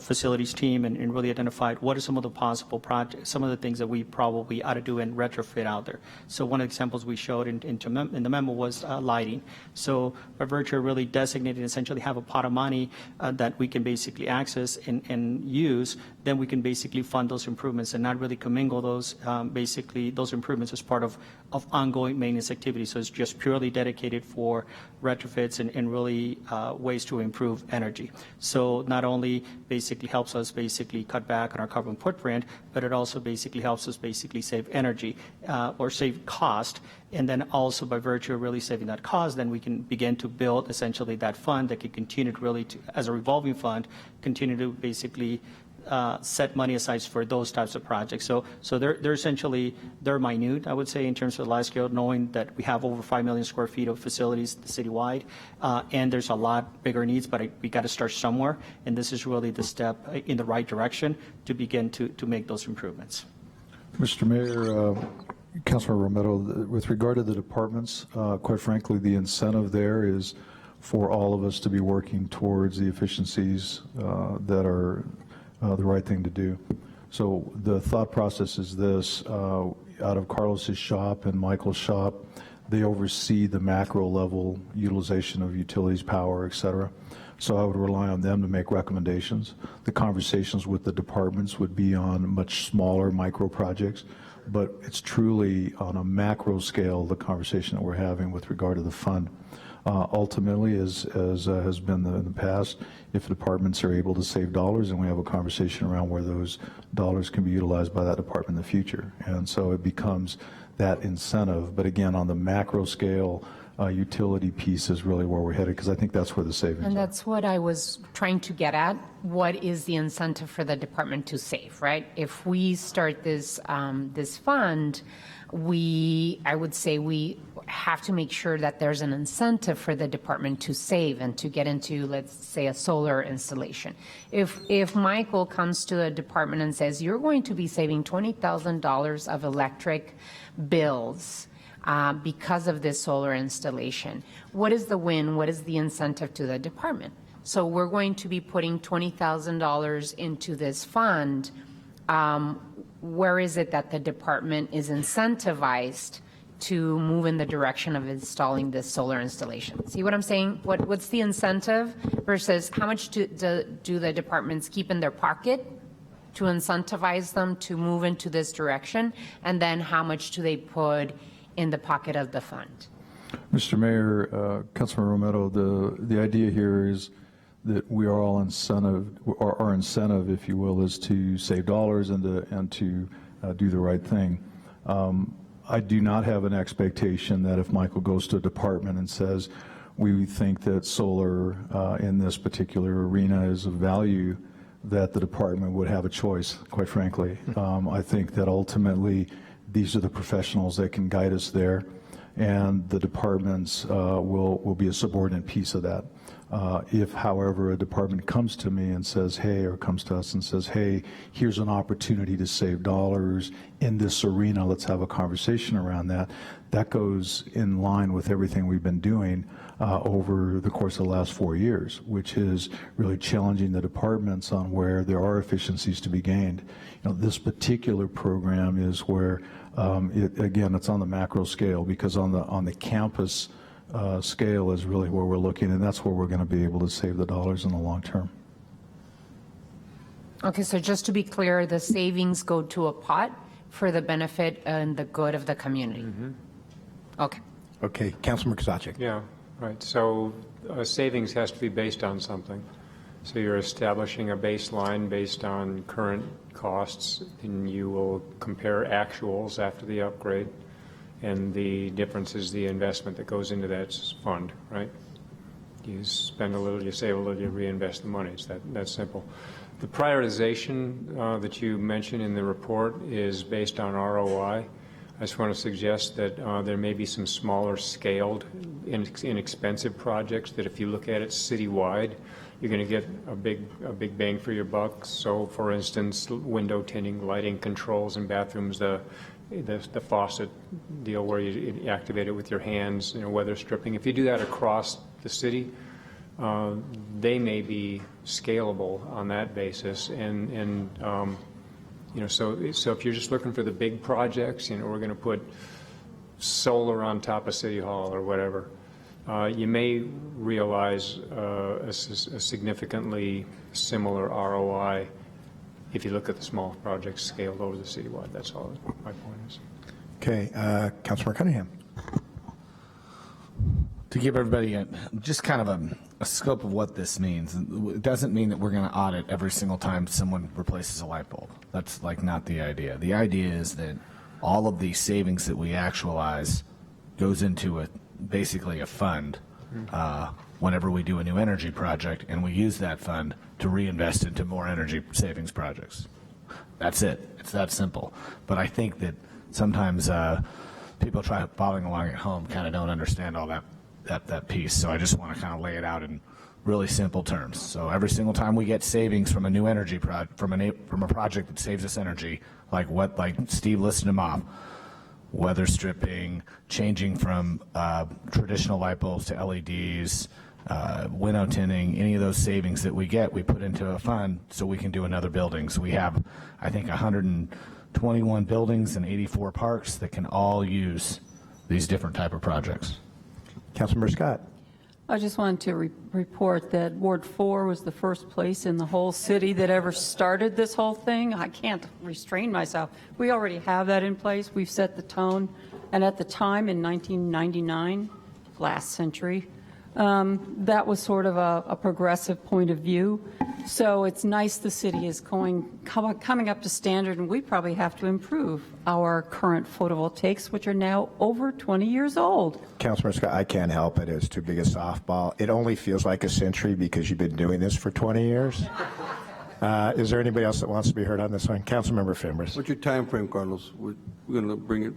facilities team and really identify what are some of the possible projects, some of the things that we probably ought to do and retrofit out there. So one of the examples we showed in the memo was lighting. So by virtue of really designating, essentially have a pot of money that we can basically access and use, then we can basically fund those improvements and not really commingle those, basically those improvements as part of ongoing maintenance activities. So it's just purely dedicated for retrofits and really ways to improve energy. So not only basically helps us basically cut back on our carbon footprint, but it also basically helps us basically save energy or save cost. And then also by virtue of really saving that cost, then we can begin to build essentially that fund that can continue to really, as a revolving fund, continue to basically set money aside for those types of projects. So they're essentially, they're minute, I would say, in terms of the large scale, knowing that we have over 5 million square feet of facilities citywide, and there's a lot bigger needs, but we got to start somewhere, and this is really the step in the right direction to begin to make those improvements. Mr. Mayor, Councilor Romero, with regard to the departments, quite frankly, the incentive there is for all of us to be working towards the efficiencies that are the right thing to do. So the thought process is this, out of Carlos's shop and Michael's shop, they oversee the macro level utilization of utilities, power, et cetera. So I would rely on them to make recommendations. The conversations with the departments would be on much smaller micro projects, but it's truly on a macro scale, the conversation that we're having with regard to the fund. Ultimately, as has been in the past, if departments are able to save dollars, and we have a conversation around where those dollars can be utilized by that department in the future. And so it becomes that incentive. But again, on the macro scale, utility piece is really where we're headed, because I think that's where the savings are. And that's what I was trying to get at. What is the incentive for the department to save, right? If we start this fund, I would say we have to make sure that there's an incentive for the department to save and to get into, let's say, a solar installation. If Michael comes to the department and says, you're going to be saving $20,000 of electric bills because of this solar installation, what is the win? What is the incentive to the department? So we're going to be putting $20,000 into this fund. Where is it that the department is incentivized to move in the direction of installing this solar installation? See what I'm saying? What's the incentive versus how much do the departments keep in their pocket to incentivize them to move into this direction? And then how much do they put in the pocket of the fund? Mr. Mayor, Councilman Romero, the idea here is that we are all incentive, or our incentive, if you will, is to save dollars and to do the right thing. I do not have an expectation that if Michael goes to a department and says, we think that solar in this particular arena is of value, that the department would have a choice, quite frankly. I think that ultimately these are the professionals that can guide us there, and the departments will be a subordinate piece of that. If, however, a department comes to me and says, hey, or comes to us and says, hey, here's an opportunity to save dollars in this arena, let's have a conversation around that, that goes in line with everything we've been doing over the course of the last 4 years, which is really challenging the departments on where there are efficiencies to be gained. You know, this particular program is where, again, it's on the macro scale, because on the campus scale is really where we're looking, and that's where we're going to be able to save the dollars in the long term. Okay, so just to be clear, the savings go to a pot for the benefit and the good of the community? Okay. Okay, Councilmember Kozaczek. Yeah, right. So savings has to be based on something. So you're establishing a baseline based on current costs, and you will compare actuals after the upgrade, and the difference is the investment that goes into that fund, right? You spend a little, you save a little, you reinvest the money. It's that simple. The prioritization that you mentioned in the report is based on ROI. I just want to suggest that there may be some smaller scaled, inexpensive projects that if you look at it citywide, you're going to get a big bang for your buck. So, for instance, window tinting, lighting controls in bathrooms, the faucet deal where you activate it with your hands, weather stripping. If you do that across the city, they may be scalable on that basis, and so if you're just looking for the big projects, we're going to put solar on top of City Hall or whatever, you may realize a significantly similar ROI if you look at the small projects scaled over the citywide. That's all my point is. Okay, Councilmember Cunningham. To give everybody just kind of a scope of what this means, it doesn't mean that we're going to audit every single time someone replaces a light bulb. That's not the idea. The idea is that all of the savings that we actualize goes into basically a fund whenever we do a new energy project, and we use that fund to reinvest into more energy savings projects. That's it. It's that simple. But I think that sometimes people following along at home kind of don't understand all that piece. So I just want to kind of lay it out in really simple terms. So every single time we get savings from a new energy from a project that saves us energy, like Steve listed them off, weather stripping, changing from traditional light bulbs to LEDs, window tinting, any of those savings that we get, we put into a fund so we can do another building. So we have, I think, 121 buildings and 84 parks that can all use these different type of projects. Councilmember Scott. I just wanted to report that Ward 4 was the first place in the whole city that ever started this whole thing. I can't restrain myself. We already have that in place. We've set the tone. And at the time, in 1999, last century, that was sort of a progressive point of view. So it's nice the city is coming up to standard, and we probably have to improve our current photovoltaics, which are now over 20 years old. Councilmember Scott, I can't help it. It's too big a softball. It only feels like a century because you've been doing this for 20 years. Is there anybody else that wants to be heard on this one? Councilmember Fimbres. What's your time frame, Carlos? We're going to bring it.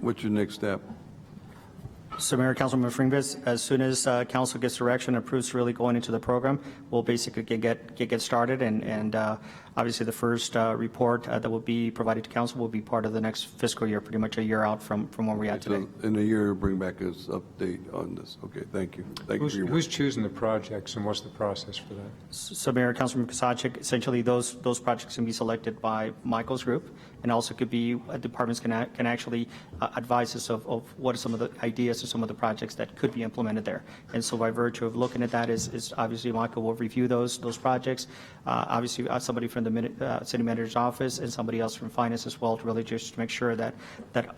What's your next step? So, Mayor, Councilmember Fringbis, as soon as council gets direction and approves really going into the program, we'll basically get started, and obviously the first report that will be provided to council will be part of the next fiscal year, pretty much a year out from where we're at today. So in a year, bring back us update on this. Okay, thank you. Thank you for your work. Who's choosing the projects, and what's the process for that? So, Mayor, Councilmember Kozaczek, essentially those projects can be selected by Michael's group, and also could be departments can actually advise us of what are some of the ideas or some of the projects that could be implemented there. And so by virtue of looking at that is obviously Michael will review those projects. Obviously somebody from the city manager's office and somebody else from finance as well to really just make sure that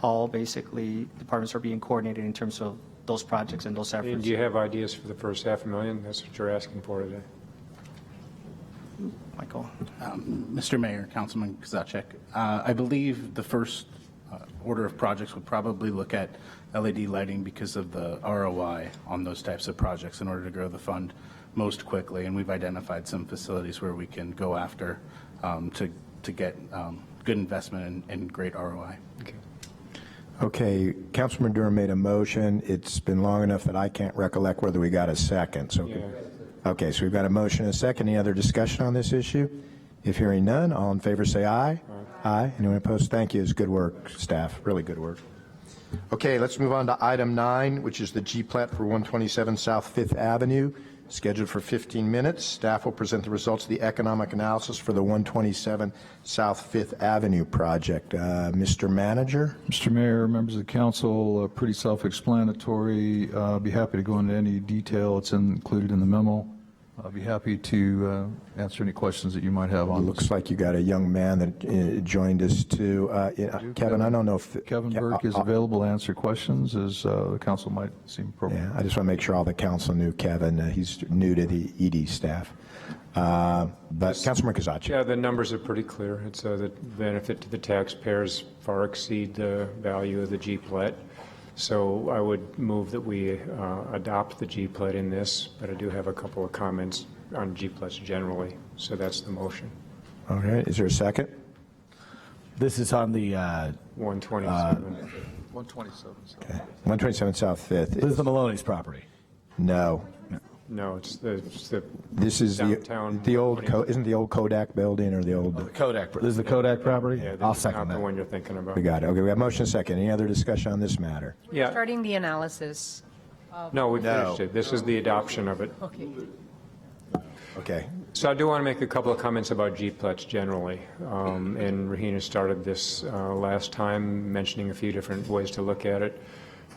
all basically departments are being coordinated in terms of those projects and those efforts. And do you have ideas for the first $500,000? That's what you're asking for today. Michael. Mr. Mayor, Councilman Kozaczek, I believe the first order of projects would probably look at LED lighting because of the ROI on those types of projects in order to grow the fund most quickly. And we've identified some facilities where we can go after to get good investment and great ROI. Okay, Councilman Durham made a motion. It's been long enough that I can't recollect whether we got a second. So, Yeah. Okay, so we've got a motion and a second. Any other discussion on this issue? If hearing none, all in favor say aye. Aye. Anyone opposed? Thank you. It's good work, staff. Really good work. Okay, let's move on to item 9, which is the G-Plat for 127 South 5th Avenue. scheduled for 15 minutes. Staff will present the results of the economic analysis for the 127 South Fifth Avenue project. Mr. Manager? Mr. Mayor, members of the council, pretty self-explanatory. I'll be happy to go into any detail. It's included in the memo. I'll be happy to answer any questions that you might have on this. Looks like you got a young man that joined us too. Kevin, I don't know if... Kevin Burke is available to answer questions, as the council might seem appropriate. Yeah, I just want to make sure all the council knew Kevin. He's new to the ED staff. But Councilman Kozaczek. Yeah, the numbers are pretty clear. It's the benefit to the taxpayers far exceed the value of the G-plat. So I would move that we adopt the G-plat in this, but I do have a couple of comments on G-plats generally. So that's the motion. Okay, is there a second? This is on the 127. 127. Okay. 127 South Fifth. this is the Maloney's property. No. No, it's the This is downtown. the old, isn't the old Kodak building or the old? Kodak. This is the Kodak property? Yeah, I'll this is second not the that. one you're thinking about. We got it. Okay, we have motion and second. Any other discussion on this matter? Yeah. Starting the analysis. No, we finished it. This is the adoption of it. Okay. Okay. So I do want to make a couple of comments about G-plats generally. And Rahina started this last time, mentioning a few different ways to look at it.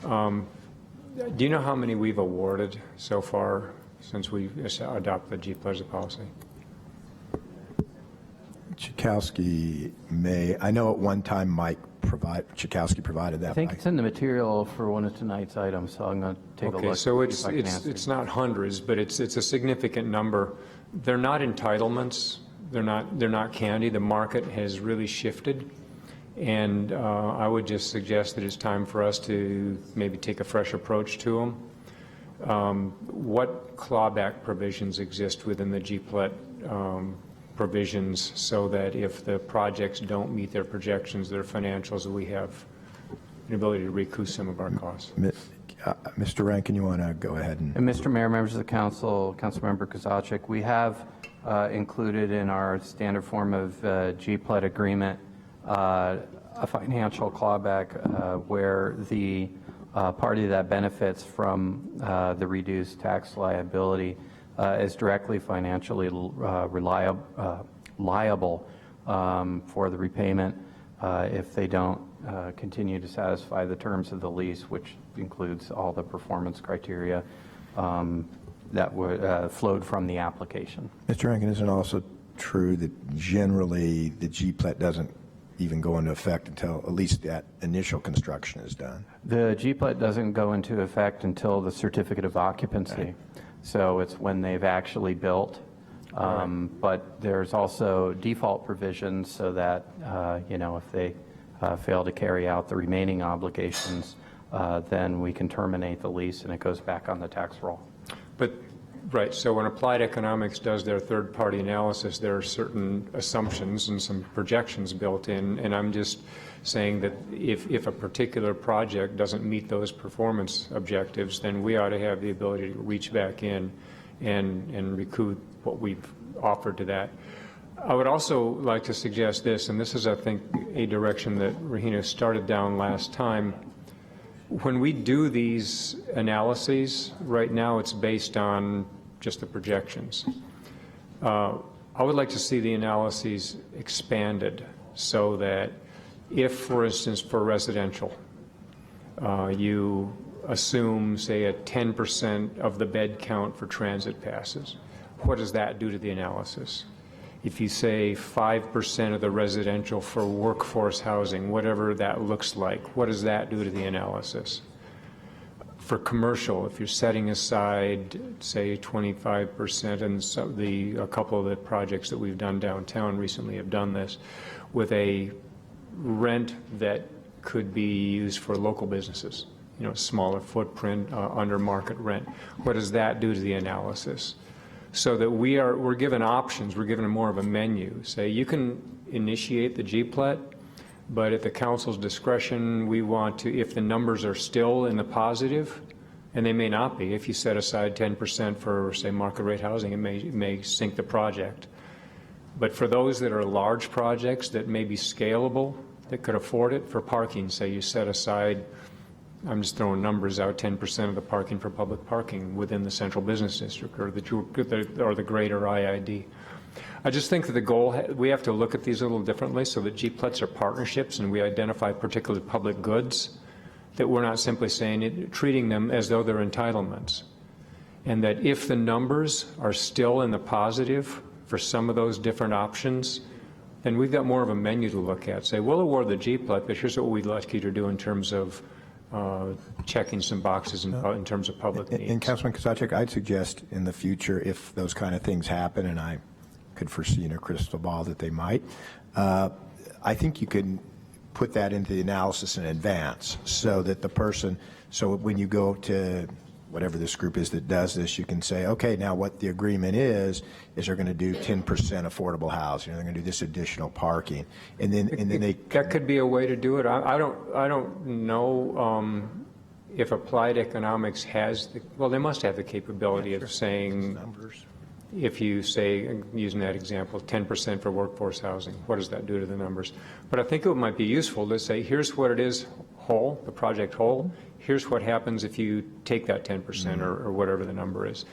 Do you know how many we've awarded so far since we adopted the G-plat as a policy? Chakowski may, I know at one time Chakowski provided that. I think it's in the material for one of tonight's items, so I'm going to take a look. Okay, so if I can answer. it's not hundreds, but it's a significant number. They're not entitlements. They're not candy. The market has really shifted. And I would just suggest that it's time for us to maybe take a fresh approach to them. What clawback provisions exist within the G-plat provisions so that if the projects don't meet their projections, their financials, we have an ability to recoup some of our costs? Mr. Rankin, you want to go ahead and... And Mr. Mayor, members of the council, Councilmember Kozaczek, we have included in our standard form of G-plat agreement a financial clawback where the party that benefits from the reduced tax liability is directly financially liable for the repayment if they don't continue to satisfy the terms of the lease, which includes all the performance criteria that were flowed from the application. Mr. Rankin, isn't it also true that generally the G-plat doesn't even go into effect until at least that initial construction is done? The G-plat doesn't go into effect until the certificate of occupancy. Right. So it's when they've actually built. But there's also default provisions so that, if they fail to carry out the remaining obligations, then we can terminate the lease and it goes back on the tax roll. But, right, so when Applied Economics does their third-party analysis, there are certain assumptions and some projections built in, and I'm just saying that if a particular project doesn't meet those performance objectives, then we ought to have the ability to reach back in and recoup what we've offered to that. I would also like to suggest this, and this is, I think, a direction that Rahina started down last time. When we do these analyses, right now it's based on just the projections. I would like to see the analyses expanded so that if, for instance, for residential, you assume, say, a 10% of the bed count for transit passes, what does that do to the analysis? If you say 5% of the residential for workforce housing, whatever that looks like, what does that do to the analysis? For commercial, if you're setting aside, say, 25%, and so a couple of the projects that we've done downtown recently have done this, with a rent that could be used for local businesses, smaller footprint, under market rent, what does that do to the analysis? So that we're given options, we're given more of a menu. Say, you can initiate the G-plat, but at the council's discretion, we want to, if the numbers are still in the positive, and they may not be, if you set aside 10% for, say, market rate housing, it may sink the project. But for those that are large projects that may be scalable, that could afford it, for parking, say you set aside I'm just throwing numbers out, 10% of the parking for public parking within the central business district or the greater IID. I just think that the goal, we have to look at these a little differently so that GPLETs are partnerships and we identify particularly public goods, that we're not simply saying it, treating them as though they're entitlements. And that if the numbers are still in the positive for some of those different options, then we've got more of a menu to look at. Say, we'll award the GPLET, but here's what we'd like you to do in terms of checking some boxes in terms of public needs. And Councilman Kozachik, I'd suggest in the future, if those kind of things happen, and I could foresee in a crystal ball that they might, I think you can put that into the analysis in advance so that the person, so when you go to whatever this group is that does this, you can say, okay, now what the agreement is they're going to do 10% affordable housing, they're going to do this additional parking, and then they. That could be a way to do it. I don't know if applied economics has well, they must have the capability of saying, if you say, using that example, 10% for workforce housing, what does that do to the numbers? But I think it might be useful to say, here's what it is whole, the project whole. Here's what happens if you take that 10% or whatever the number is.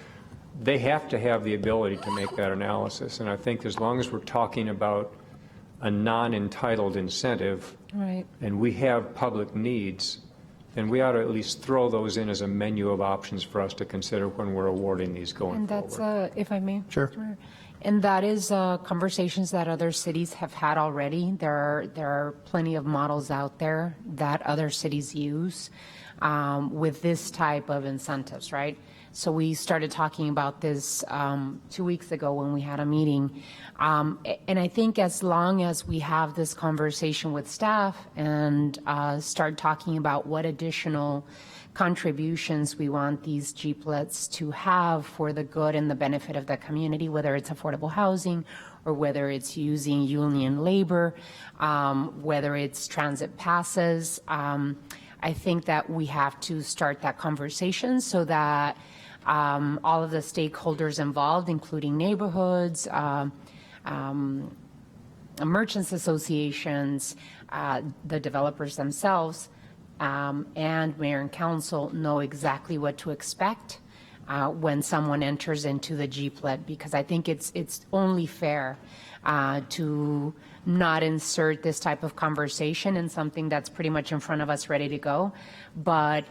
They have to have the ability to make that analysis. And I think as long as we're talking about a non-entitled incentive, Right. and we have public needs, then we ought to at least throw those in as a menu of options for us to consider when we're awarding these going And forward. that's, if I may. Sure. Mr. Mayor. And that is conversations that other cities have had already. There are plenty of models out there that other cities use with this type of incentives, right? So we started talking about this 2 weeks ago when we had a meeting. And I think as long as we have this conversation with staff and start talking about what additional contributions we want these GPLETs to have for the good and the benefit of the community, whether it's affordable housing or whether it's using union labor, whether it's transit passes. I think that we have to start that conversation so that all of the stakeholders involved, including neighborhoods, merchants associations, the developers themselves, and mayor and council know exactly what to expect when someone enters into the GPLET, because I think it's only fair to not insert this type of conversation in something that's pretty much in front of us ready to go. But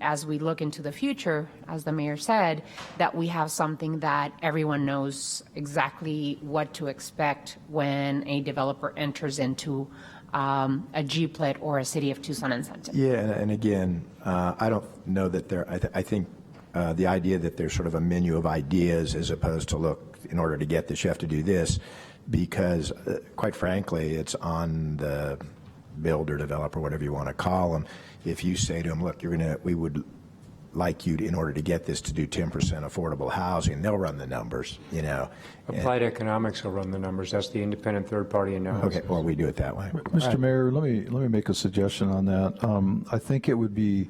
as we look into the future, as the mayor said, that we have something that everyone knows exactly what to expect when a developer enters into a GPLET or a City of Tucson incentive. Yeah, and again, I don't know that I think the idea that there's sort of a menu of ideas as opposed to, look, in order to get this, you have to do this, because quite frankly, it's on the builder, developer, whatever you want to call them. If you say to them, look, we would like you to, in order to get this, to do 10% affordable housing, they'll run the numbers, you know. Applied economics will run the numbers. That's the independent third-party analysis. Okay, or we do it that way. Mr. Mayor, let me make a suggestion on that. I think it would be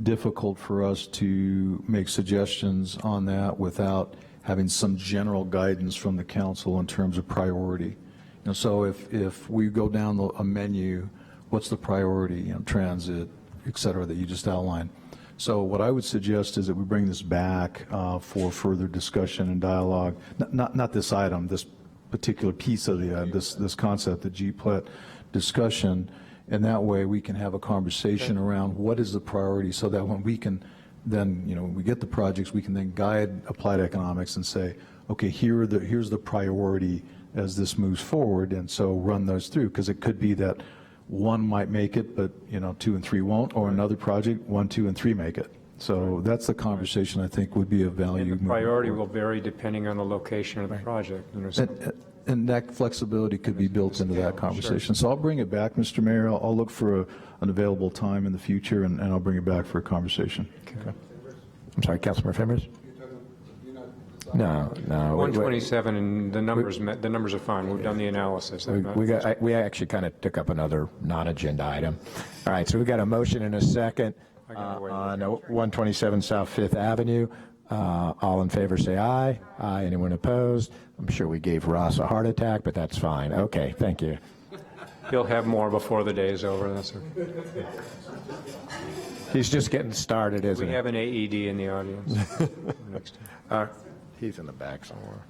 difficult for us to make suggestions on that without having some general guidance from the council in terms of priority. So if we go down a menu, what's the priority, transit, et cetera, that you just outlined. So what I would suggest is that we bring this back for further discussion and dialogue, not this item, this particular piece of the this concept, the GPLET discussion, and that way we can have a conversation around what is the priority, so that when we can then, when we get the projects, we can then guide applied economics and say, okay, here's the priority as this moves forward, and so run those through, because it could be that one might make it, but 2 and 3 won't, or another project 1, 2, and 3 make it. So that's the conversation I think would be of value. And the priority will vary depending on the location of the project. And that flexibility could be built into that conversation. Sure. So I'll bring it back, Mr. Mayor. I'll look for an available time in the future, and I'll bring it back for a conversation. Okay. I'm sorry, Councilmember Fembers? No. 127, and the numbers are fine. We've done the analysis. We actually kind of took up another non-agenda item. All right, so we got a motion and a second on 127 South Fifth Avenue. All in favor say aye. Aye. Anyone opposed? I'm sure we gave Ross a heart attack, but that's fine. Okay, thank you. You'll have more before the day is over. That's He's just getting started, isn't We he? have an AED in the audience. Next. He's in the back somewhere.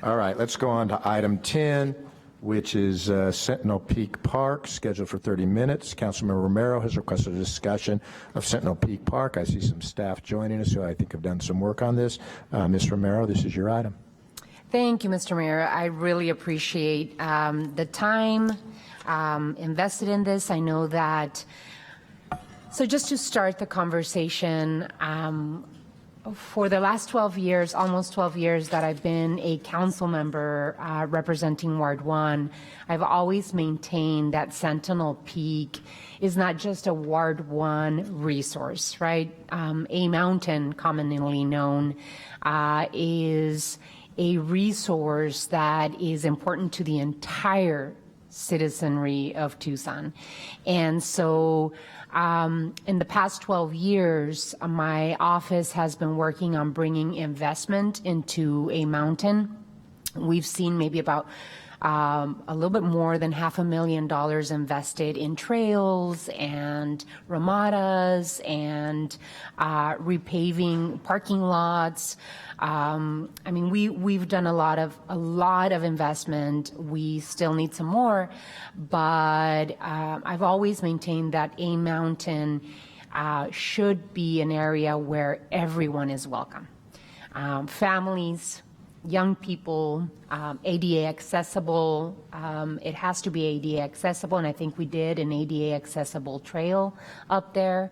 All right, let's go on to item 10, which is Sentinel Peak Park, scheduled for 30 minutes. Councilmember Romero has requested a discussion of Sentinel Peak Park. I see some staff joining us who I think have done some work on this. Ms. Romero, this is your item. Thank you, Mr. Mayor. I really appreciate the time invested in this. I know that, so just to start the conversation, for the last 12 years, almost 12 years that I've been a council member representing Ward 1, I've always maintained that Sentinel Peak is not just a Ward 1 resource, right? A mountain, commonly known, is a resource that is important to the entire citizenry of Tucson. And so in the past 12 years, my office has been working on bringing investment into a mountain. We've seen maybe about a little bit more than $500,000 invested in trails and ramadas and repaving parking lots. I mean, we've done a lot of investment. We still need some more, but I've always maintained that a mountain should be an area where everyone is welcome. Families, young people, ADA accessible. It has to be ADA accessible, and I think we did an ADA accessible trail up there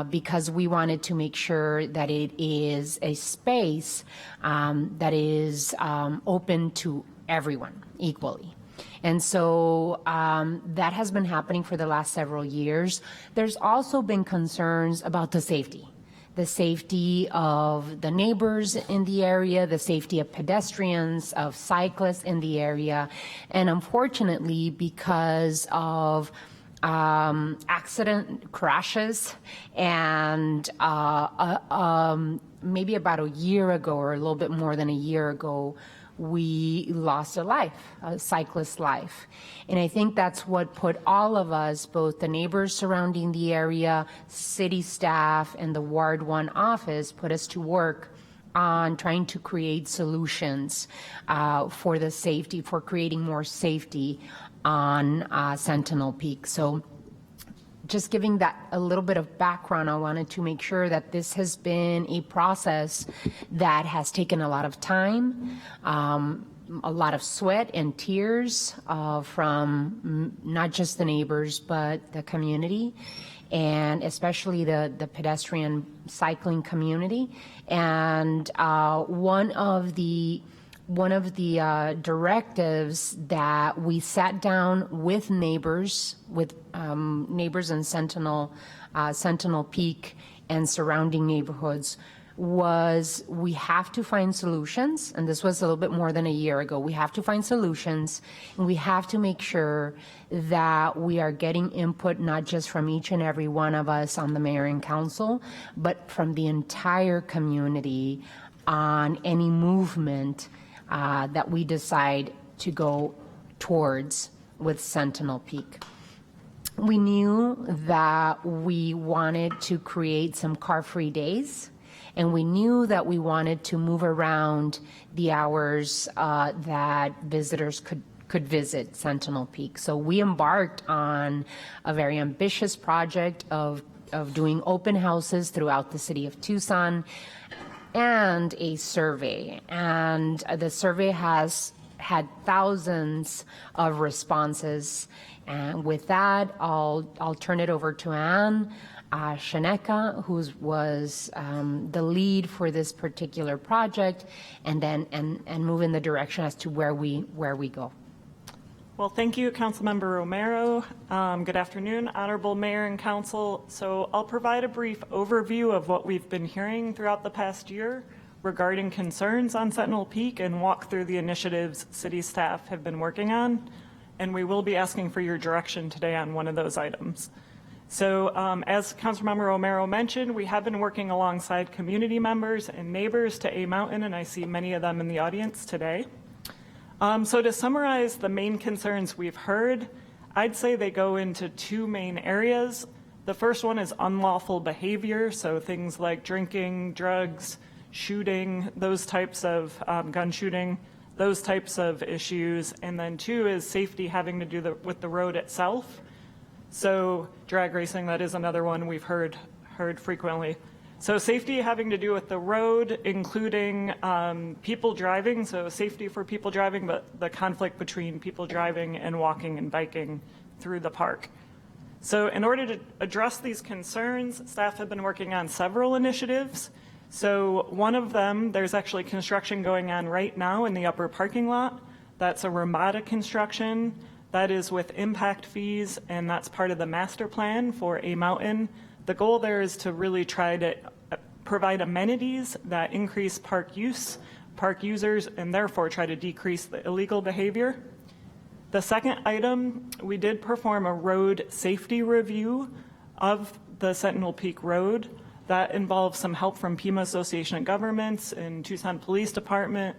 because we wanted to make sure that it is a space that is open to everyone equally. And so that has been happening for the last several years. There's also been concerns about the safety of the neighbors in the area, the safety of pedestrians, of cyclists in the area. And unfortunately, because of accident crashes and maybe about a year ago or a little bit more than a year ago, we lost a cyclist's life. And I think that's what put all of us, both the neighbors surrounding the area, city staff, and the Ward 1 office, put us to work on trying to create solutions for the safety, for creating more safety on Sentinel Peak. So just giving that a little bit of background, I wanted to make sure that this has been a process that has taken a lot of time, a lot of sweat and tears from not just the neighbors, but the community, and especially the pedestrian cycling community. And one of the directives that we sat down with neighbors in Sentinel Peak and surrounding neighborhoods was we have to find solutions, and this was a little bit more than a year ago. We have to find solutions, and we have to make sure that we are getting input not just from each and every one of us on the mayor and council, but from the entire community on any movement that we decide to go towards with Sentinel Peak. We knew that we wanted to create some car-free days, and we knew that we wanted to move around the hours that visitors could visit Sentinel Peak. So we embarked on a very ambitious project of doing open houses throughout the city of Tucson, and a survey. And the survey has had thousands of responses. And with that, I'll turn it over to Ann Shaneka, who was the lead for this particular project, and then and move in the direction as to where we go. Well, thank you, Councilmember Romero. Good afternoon, Honorable Mayor and Council. So I'll provide a brief overview of what we've been hearing throughout the past year regarding concerns on Sentinel Peak and walk through the initiatives city staff have been working on. And we will be asking for your direction today on one of those items. So as Councilmember Romero mentioned, we have been working alongside community members and neighbors to A Mountain, and I see many of them in the audience today. So to summarize the main concerns we've heard, I'd say they go into two main areas. The first one is unlawful behavior, so things like drinking, drugs, shooting, those types of gun shooting, those types of issues. And then 2 is safety having to do with the road itself. So drag racing, that is another one we've heard frequently. So safety having to do with the road, including people driving, so safety for people driving, but the conflict between people driving and walking and biking through the park. So in order to address these concerns, staff have been working on several initiatives. So one of them, there's actually construction going on right now in the upper parking lot. That's a Ramada construction. That is with impact fees, and that's part of the master plan for A Mountain. The goal there is to really try to provide amenities that increase park use, park users, and therefore try to decrease the illegal behavior. The second item, we did perform a road safety review of the Sentinel Peak Road. That involves some help from Pima Association of Governments and Tucson Police Department,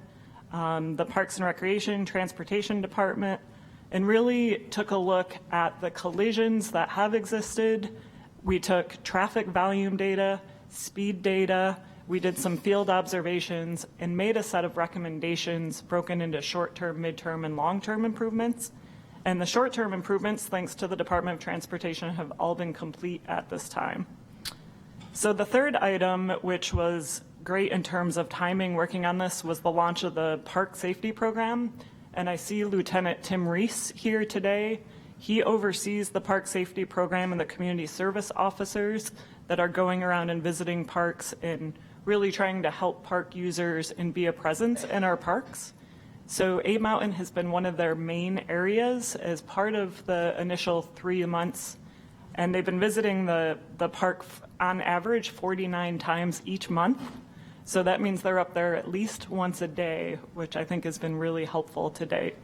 the Parks and Recreation, Transportation Department, and really took a look at the collisions that have existed. We took traffic volume data, speed data, we did some field observations, and made a set of recommendations broken into short-term, midterm, and long-term improvements. And the short-term improvements, thanks to the Department of Transportation, have all been complete at this time. So the third item, which was great in terms of timing working on this, was the launch of the Park Safety Program. And I see Lieutenant Tim Reese here today. He oversees the Park Safety Program and the community service officers that are going around and visiting parks and really trying to help park users and be a presence in our parks. So A Mountain has been one of their main areas as part of the initial 3 months. And they've been visiting the park on average 49 times each month. So that means they're up there at least once a day, which I think has been really helpful to date.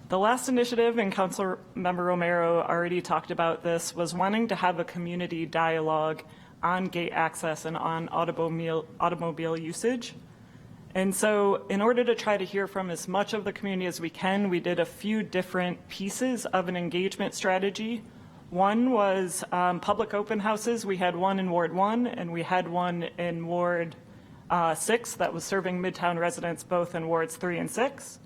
The last initiative, and Councilmember Romero already talked about this, was wanting to have a community dialogue on gate access and on automobile usage. And so in order to try to hear from as much of the community as we can, we did a few different pieces of an engagement strategy. One was public open houses. We had one in Ward 1, and we had one in Ward 6 that was serving Midtown residents both in Wards 3 and 6.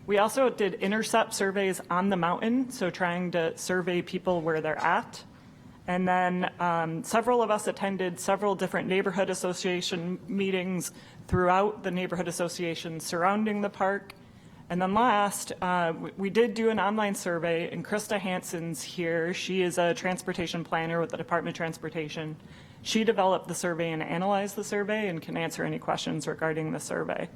We also did intercept surveys on the mountain, so trying to survey people where they're at. And then several of us attended several different neighborhood association meetings throughout the neighborhood associations surrounding the park. And then last, we did do an online survey, and Krista Hansen's here. She is a transportation planner with the Department of Transportation. She developed the survey and analyzed the survey and can answer any questions regarding the survey.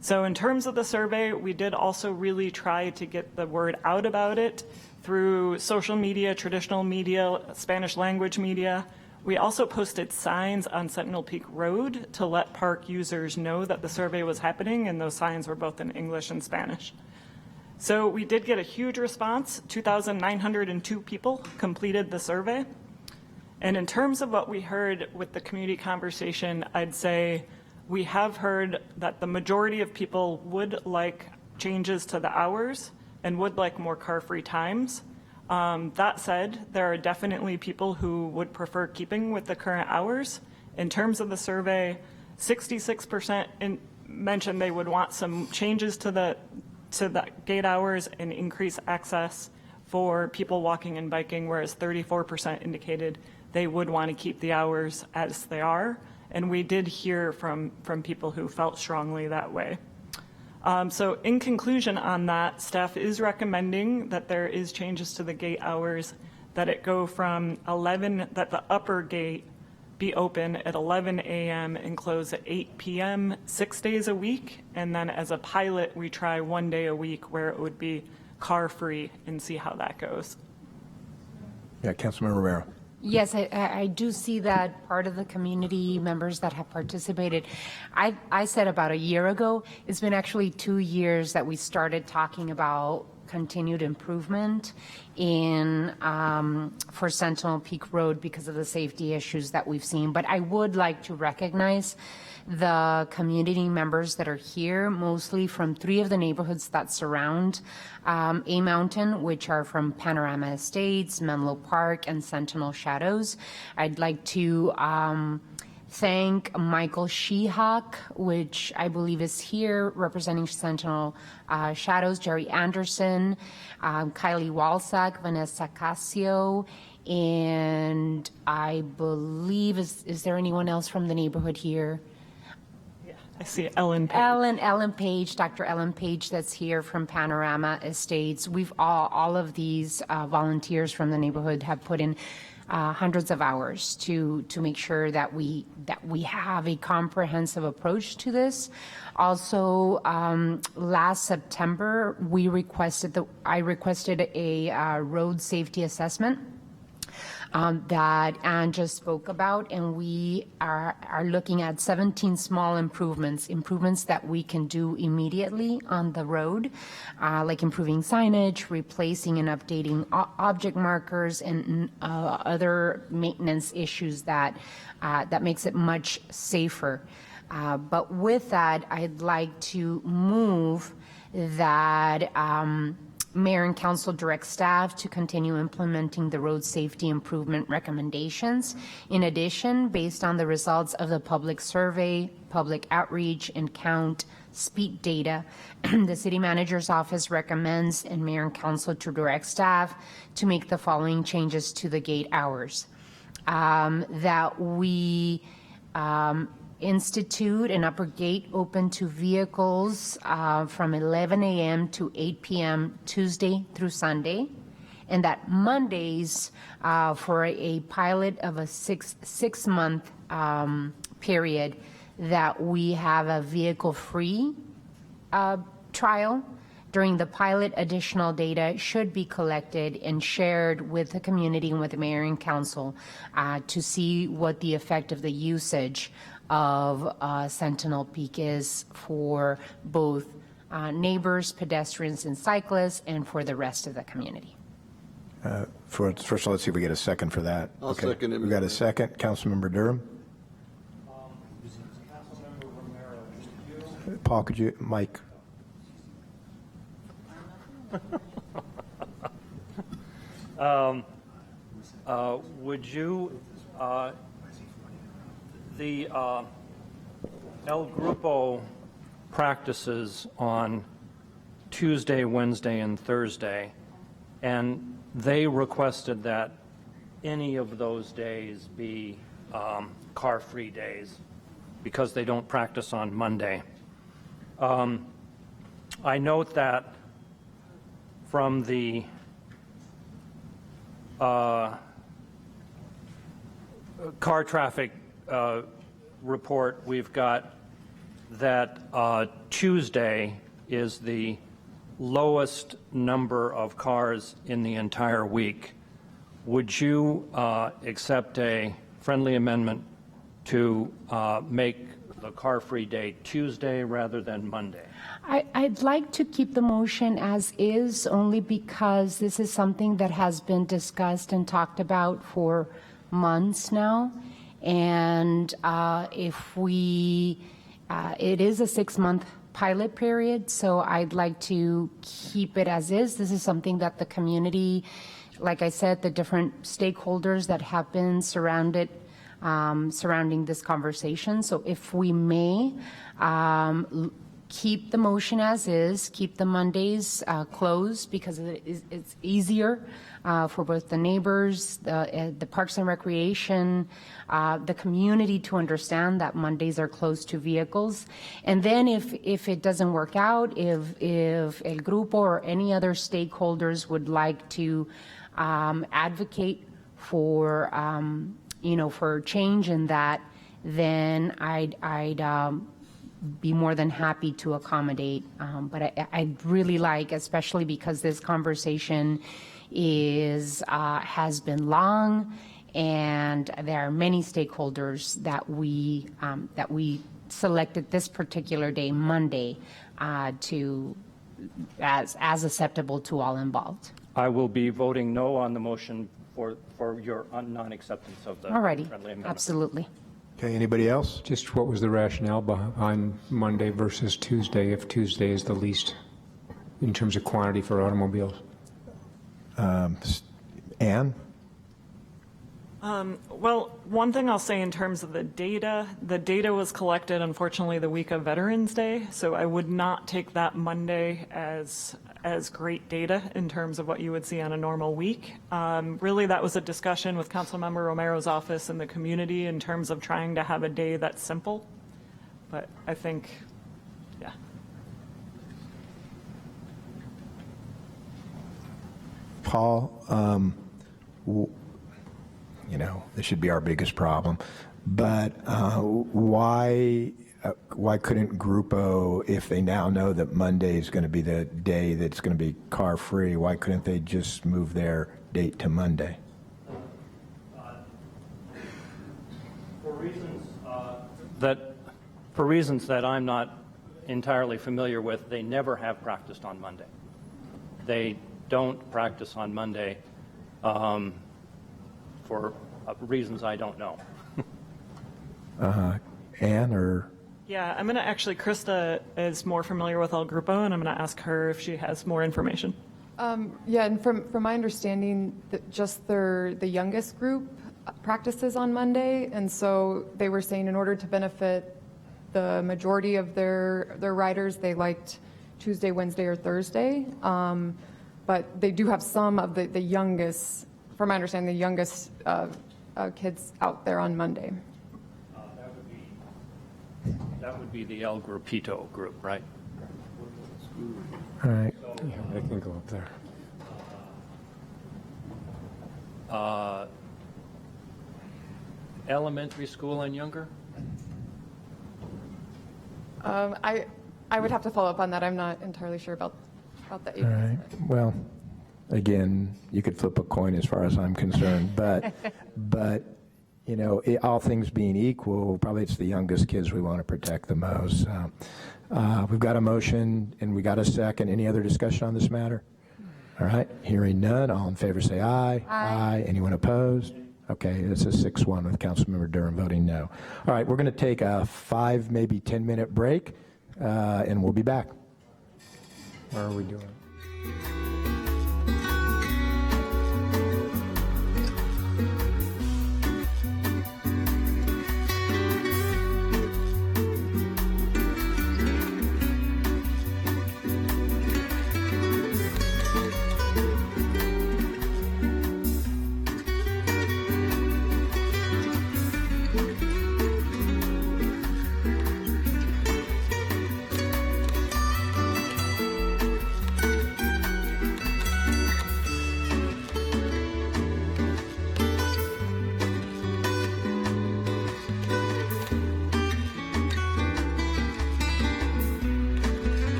So in terms of the survey, we did also really try to get the word out about it through social media, traditional media, Spanish language media. We also posted signs on Sentinel Peak Road to let park users know that the survey was happening, and those signs were both in English and Spanish. So we did get a huge response. 2,902 people completed the survey. And in terms of what we heard with the community conversation, I'd say we have heard that the majority of people would like changes to the hours and would like more car-free times. That said, there are definitely people who would prefer keeping with the current hours. In terms of the survey, 66% mentioned they would want some changes to the gate hours and increase access for people walking and biking, whereas 34% indicated they would want to keep the hours as they are. And we did hear from people who felt strongly that way. So in conclusion on that, staff is recommending that there is changes to the gate hours, that it go from 11, that the upper gate be open at 11 a.m. and close at 8 p.m. 6 days a week. And then as a pilot, we try 1 day a week where it would be car-free and see how that goes. Yeah, Councilmember Romero. Yes, I do see that part of the community members that have participated. I said about a year ago, it's been actually 2 years that we started talking about continued improvement in for Sentinel Peak Road because of the safety issues that we've seen. But I would like to recognize the community members that are here, mostly from 3 of the neighborhoods that surround A Mountain, which are from Panorama Estates, Menlo Park, and Sentinel Shadows. I'd like to thank Michael Sheehawk, which I believe is here representing Sentinel Shadows, Jerry Anderson, Kylie Walsack, Vanessa Casio, and I believe, is there anyone else from the neighborhood here? I see Ellen Page. Ellen Page, Dr. Ellen Page, that's here from Panorama Estates. We've all of these volunteers from the neighborhood have put in hundreds of hours to make sure that we have a comprehensive approach to this. Also, last September, I requested a road safety assessment that Ann just spoke about, and we are looking at 17 small improvements that we can do immediately on the road, like improving signage, replacing and updating object markers, and other maintenance issues that makes it much safer. But with that, I'd like to move that Mayor and Council direct staff to continue implementing the road safety improvement recommendations. In addition, based on the results of the public survey, public outreach, and count speed data, the City Manager's Office recommends and Mayor and Council to direct staff to make the following changes to the gate hours. That we institute an upper gate open to vehicles from 11 a.m. to 8 p.m. Tuesday through Sunday, and that Mondays for a pilot of a six-month period, that we have a vehicle-free trial. During the pilot, additional data should be collected and shared with the community and with the Mayor and Council to see what the effect of the usage of Sentinel Peak is for both neighbors, pedestrians, and cyclists, and for the rest of the community. First of all, let's see if we get a second for that. I'll second it. We got a second. Councilmember Durham. Paul, could you, Mike? Would you, the El Grupo practices on Tuesday, Wednesday, and Thursday, and they requested that any of those days be car-free days because they don't practice on Monday. I note that from the car traffic report we've got that Tuesday is the lowest number of cars in the entire week. Would you accept a friendly amendment to make the car-free day Tuesday rather than Monday? I'd like to keep the motion as is, only because this is something that has been discussed and talked about for months now. And if we, it is a 6-month pilot period, so I'd like to keep it as is. This is something that the community, like I said, the different stakeholders that have been surrounding this conversation. So if we may, keep the motion as is, keep the Mondays closed, because it's easier for both the neighbors, the Parks and Recreation, the community to understand that Mondays are closed to vehicles. And then if it doesn't work out, if El Grupo or any other stakeholders would like to advocate for for change in that, then I'd be more than happy to accommodate. But I'd really like, especially because this conversation has been long, and there are many stakeholders that we selected this particular day, Monday, to as acceptable to all involved. I will be voting no on the motion for your non-acceptance of the Alrighty, friendly amendment. absolutely. Okay, anybody else? Just what was the rationale behind Monday versus Tuesday, if Tuesday is the least in terms of quantity for automobiles? Ann? Well, one thing I'll say in terms of the data was collected, unfortunately, the week of Veterans Day, so I would not take that Monday as great data in terms of what you would see on a normal week. Really, that was a discussion with Councilmember Romero's office and the community in terms of trying to have a day that's simple. But I think, yeah. Paul, this should be our biggest problem, but why couldn't Grupo, if they now know that Monday is going to be the day that's going to be car-free, why couldn't they just move their date to Monday? For reasons that I'm not entirely familiar with, they never have practiced on Monday. They don't practice on Monday for reasons I don't know. Ann, or? Yeah, I'm going to actually, Krista is more familiar with El Grupo, and I'm going to ask her if she has more information. Yeah, and from my understanding, that just the youngest group practices on Monday, and so they were saying in order to benefit the majority of their riders, they liked Tuesday, Wednesday, or Thursday. But they do have some of the youngest, from my understanding, the youngest kids out there on Monday. That would be the El Grupito group, right? All right. Yeah, they can go up there. Elementary school and younger? I would have to follow up on that. I'm not entirely sure about the age. All right. Well, again, you could flip a coin as far as I'm concerned, but all things being equal, probably it's the youngest kids we want to protect the most. We've got a motion and we got a second. Any other discussion on this matter? All right. Hearing none. All in favor say aye. Aye. Anyone opposed? Okay, it's a 6-1 with Councilmember Durham voting no. All right, we're going to take a 5, maybe 10-minute break, and we'll be back. How are we doing?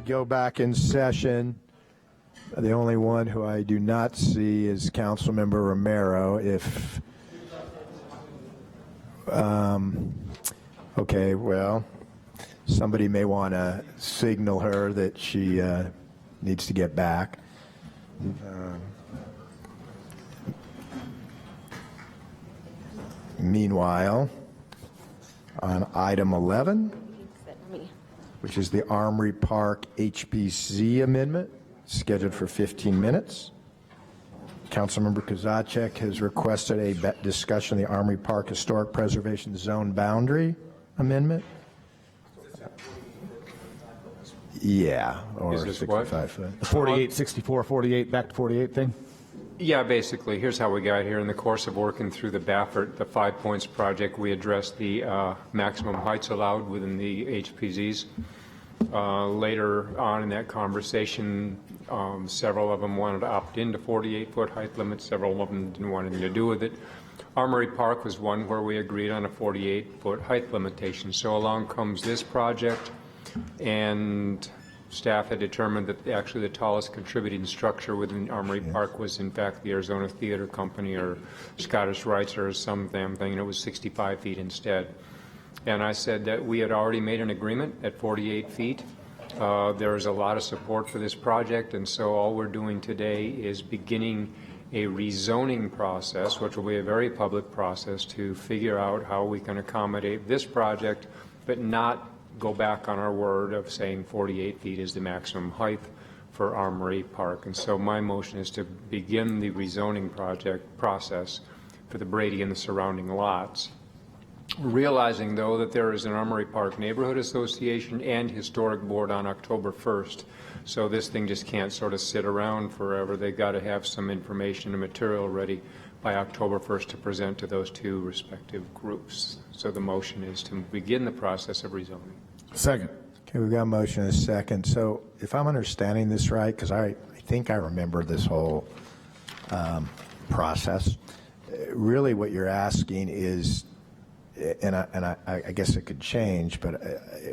go back in session. The only one who I do not see is Councilmember Romero. If, okay, well, somebody may want to signal her that she needs to get back. Meanwhile, on item 11, which is the Armory Park HPC amendment, scheduled for 15 minutes. Councilmember Kozacek has requested a discussion of the Armory Park Historic Preservation Zone boundary amendment. Yeah, or Is this what? 65 foot. The 48, 64, 48, back to 48 thing? Yeah, basically, here's how we got here. In the course of working through the Baffert, the 5 Points project, we addressed the maximum heights allowed within the HPZs. Later on in that conversation, several of them wanted to opt into 48-foot height limits. Several of them didn't want anything to do with it. Armory Park was one where we agreed on a 48-foot height limitation. So along comes this project, and staff had determined that actually the tallest contributing structure within Armory Park was in fact the Arizona Theater Company or Scottish Rites or some damn thing, and it was 65 feet instead. And I said that we had already made an agreement at 48 feet. There is a lot of support for this project, and so all we're doing today is beginning a rezoning process, which will be a very public process, to figure out how we can accommodate this project, but not go back on our word of saying 48 feet is the maximum height for Armory Park. And so my motion is to begin the rezoning process for the Brady and the surrounding lots, realizing though that there is an Armory Park Neighborhood Association and Historic Board on October 1st. So this thing just can't sort of sit around forever. They've got to have some information and material ready by October 1st to present to those two respective groups. So the motion is to begin the process of rezoning. Second. Okay, we've got a motion and a second. So if I'm understanding this right, because I think I remember this whole process, really what you're asking is, and I guess it could change, but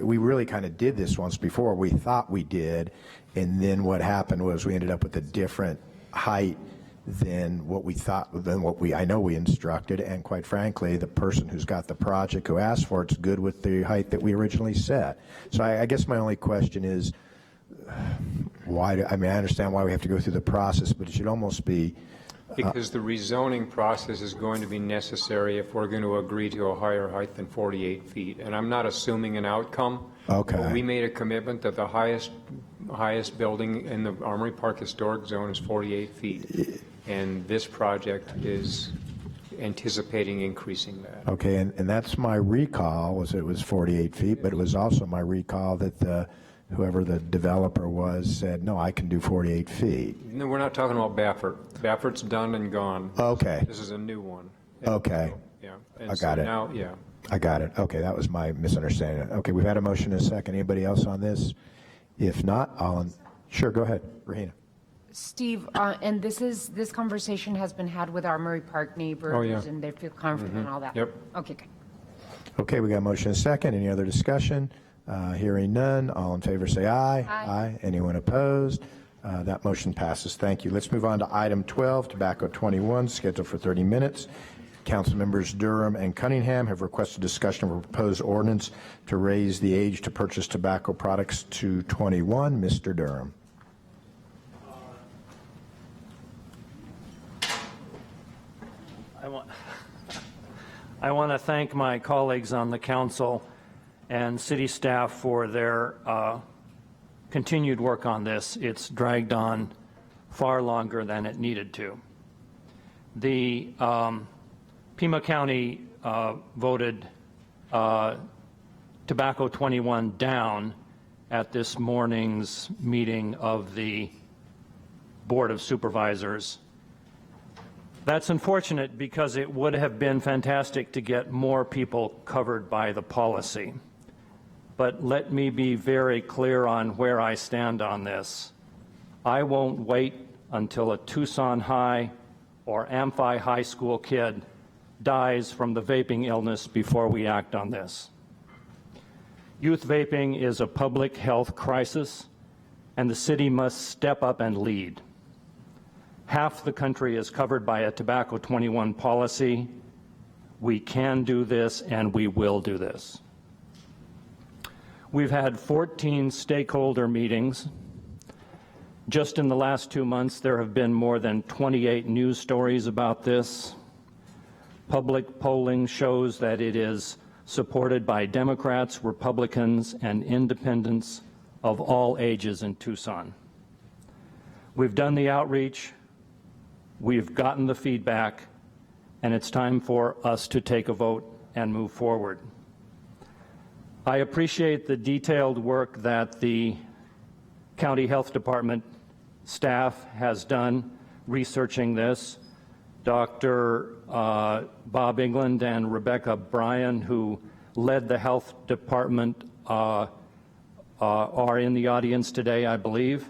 we really kind of did this once before. We thought we did, and then what happened was we ended up with a different height than what we thought, I know we instructed, and quite frankly, the person who's got the project who asked for it's good with the height that we originally set. So I guess my only question is, why I understand why we have to go through the process, but it should almost be because the rezoning process is going to be necessary if we're going to agree to a higher height than 48 feet. And I'm not assuming an outcome. Okay. But we made a commitment that the highest building in the Armory Park Historic Zone is 48 feet. And this project is anticipating increasing that. Okay, and that's my recall, was it was 48 feet, but it was also my recall that whoever the developer was said, no, I can do 48 feet. No, we're not talking about Baffert. Baffert's done and gone. Okay. This is a new one. Okay. Yeah. I And got so it. now, yeah. I got it. Okay, that was my misunderstanding. Okay, we've had a motion and a second. Anybody else on this? If not, sure, go ahead, Rahina. Steve, and this conversation has been had with Armory Park neighbors, Oh, yeah. and they feel confident and all that? Yep. Okay, good. Okay, we got a motion and a second. Any other discussion? Hearing none. All in favor say aye. Aye. Anyone opposed? That motion passes. Thank you. Let's move on to item 12, Tobacco 21, scheduled for 30 minutes. Council members Durham and Cunningham have requested discussion of a proposed ordinance to raise the age to purchase tobacco products to 21. Mr. Durham. I want to thank my colleagues on the council and city staff for their continued work on this. It's dragged on far longer than it needed to. The Pima County voted Tobacco 21 down at this morning's meeting of the Board of Supervisors. That's unfortunate because it would have been fantastic to get more people covered by the policy. But let me be very clear on where I stand on this. I won't wait until a Tucson High or Amphi High School kid dies from the vaping illness before we act on this. Youth vaping is a public health crisis and the city must step up and lead. Half the country is covered by a Tobacco 21 policy. We can do this, and we will do this. We've had 14 stakeholder meetings. Just in the last 2 months, there have been more than 28 news stories about this. Public polling shows that it is supported by Democrats, Republicans, and independents of all ages in Tucson. We've done the outreach, we've gotten the feedback, and it's time for us to take a vote and move forward. I appreciate the detailed work that the County Health Department staff has done researching this. Dr. Bob England and Rebecca Bryan, who led the health department, are in the audience today, I believe.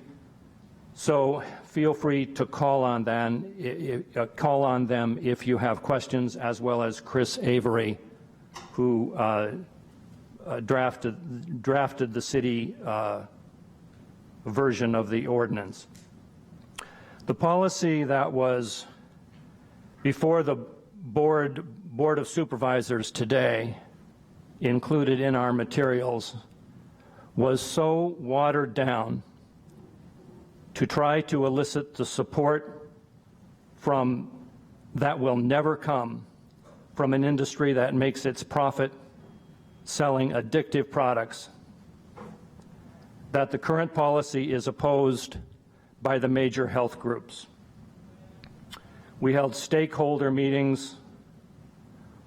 So feel free to call on them if you have questions, as well as Chris Avery, who drafted the city version of the ordinance. The policy that was before the Board of Supervisors today, included in our materials, was so watered down to try to elicit the support that will never come from an industry that makes its profit selling addictive products, that the current policy is opposed by the major health groups. We held stakeholder meetings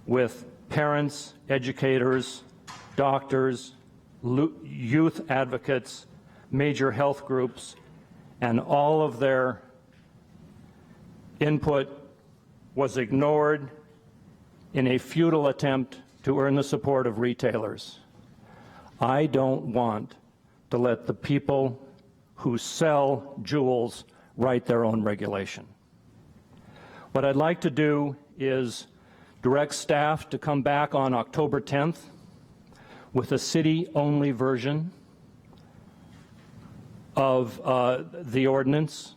with parents, educators, doctors, youth advocates, major health groups, and all of their input was ignored in a futile attempt to earn the support of retailers. I don't want to let the people who sell jewels write their own regulation. What I'd like to do is direct staff to come back on October 10th with a city-only version of the ordinance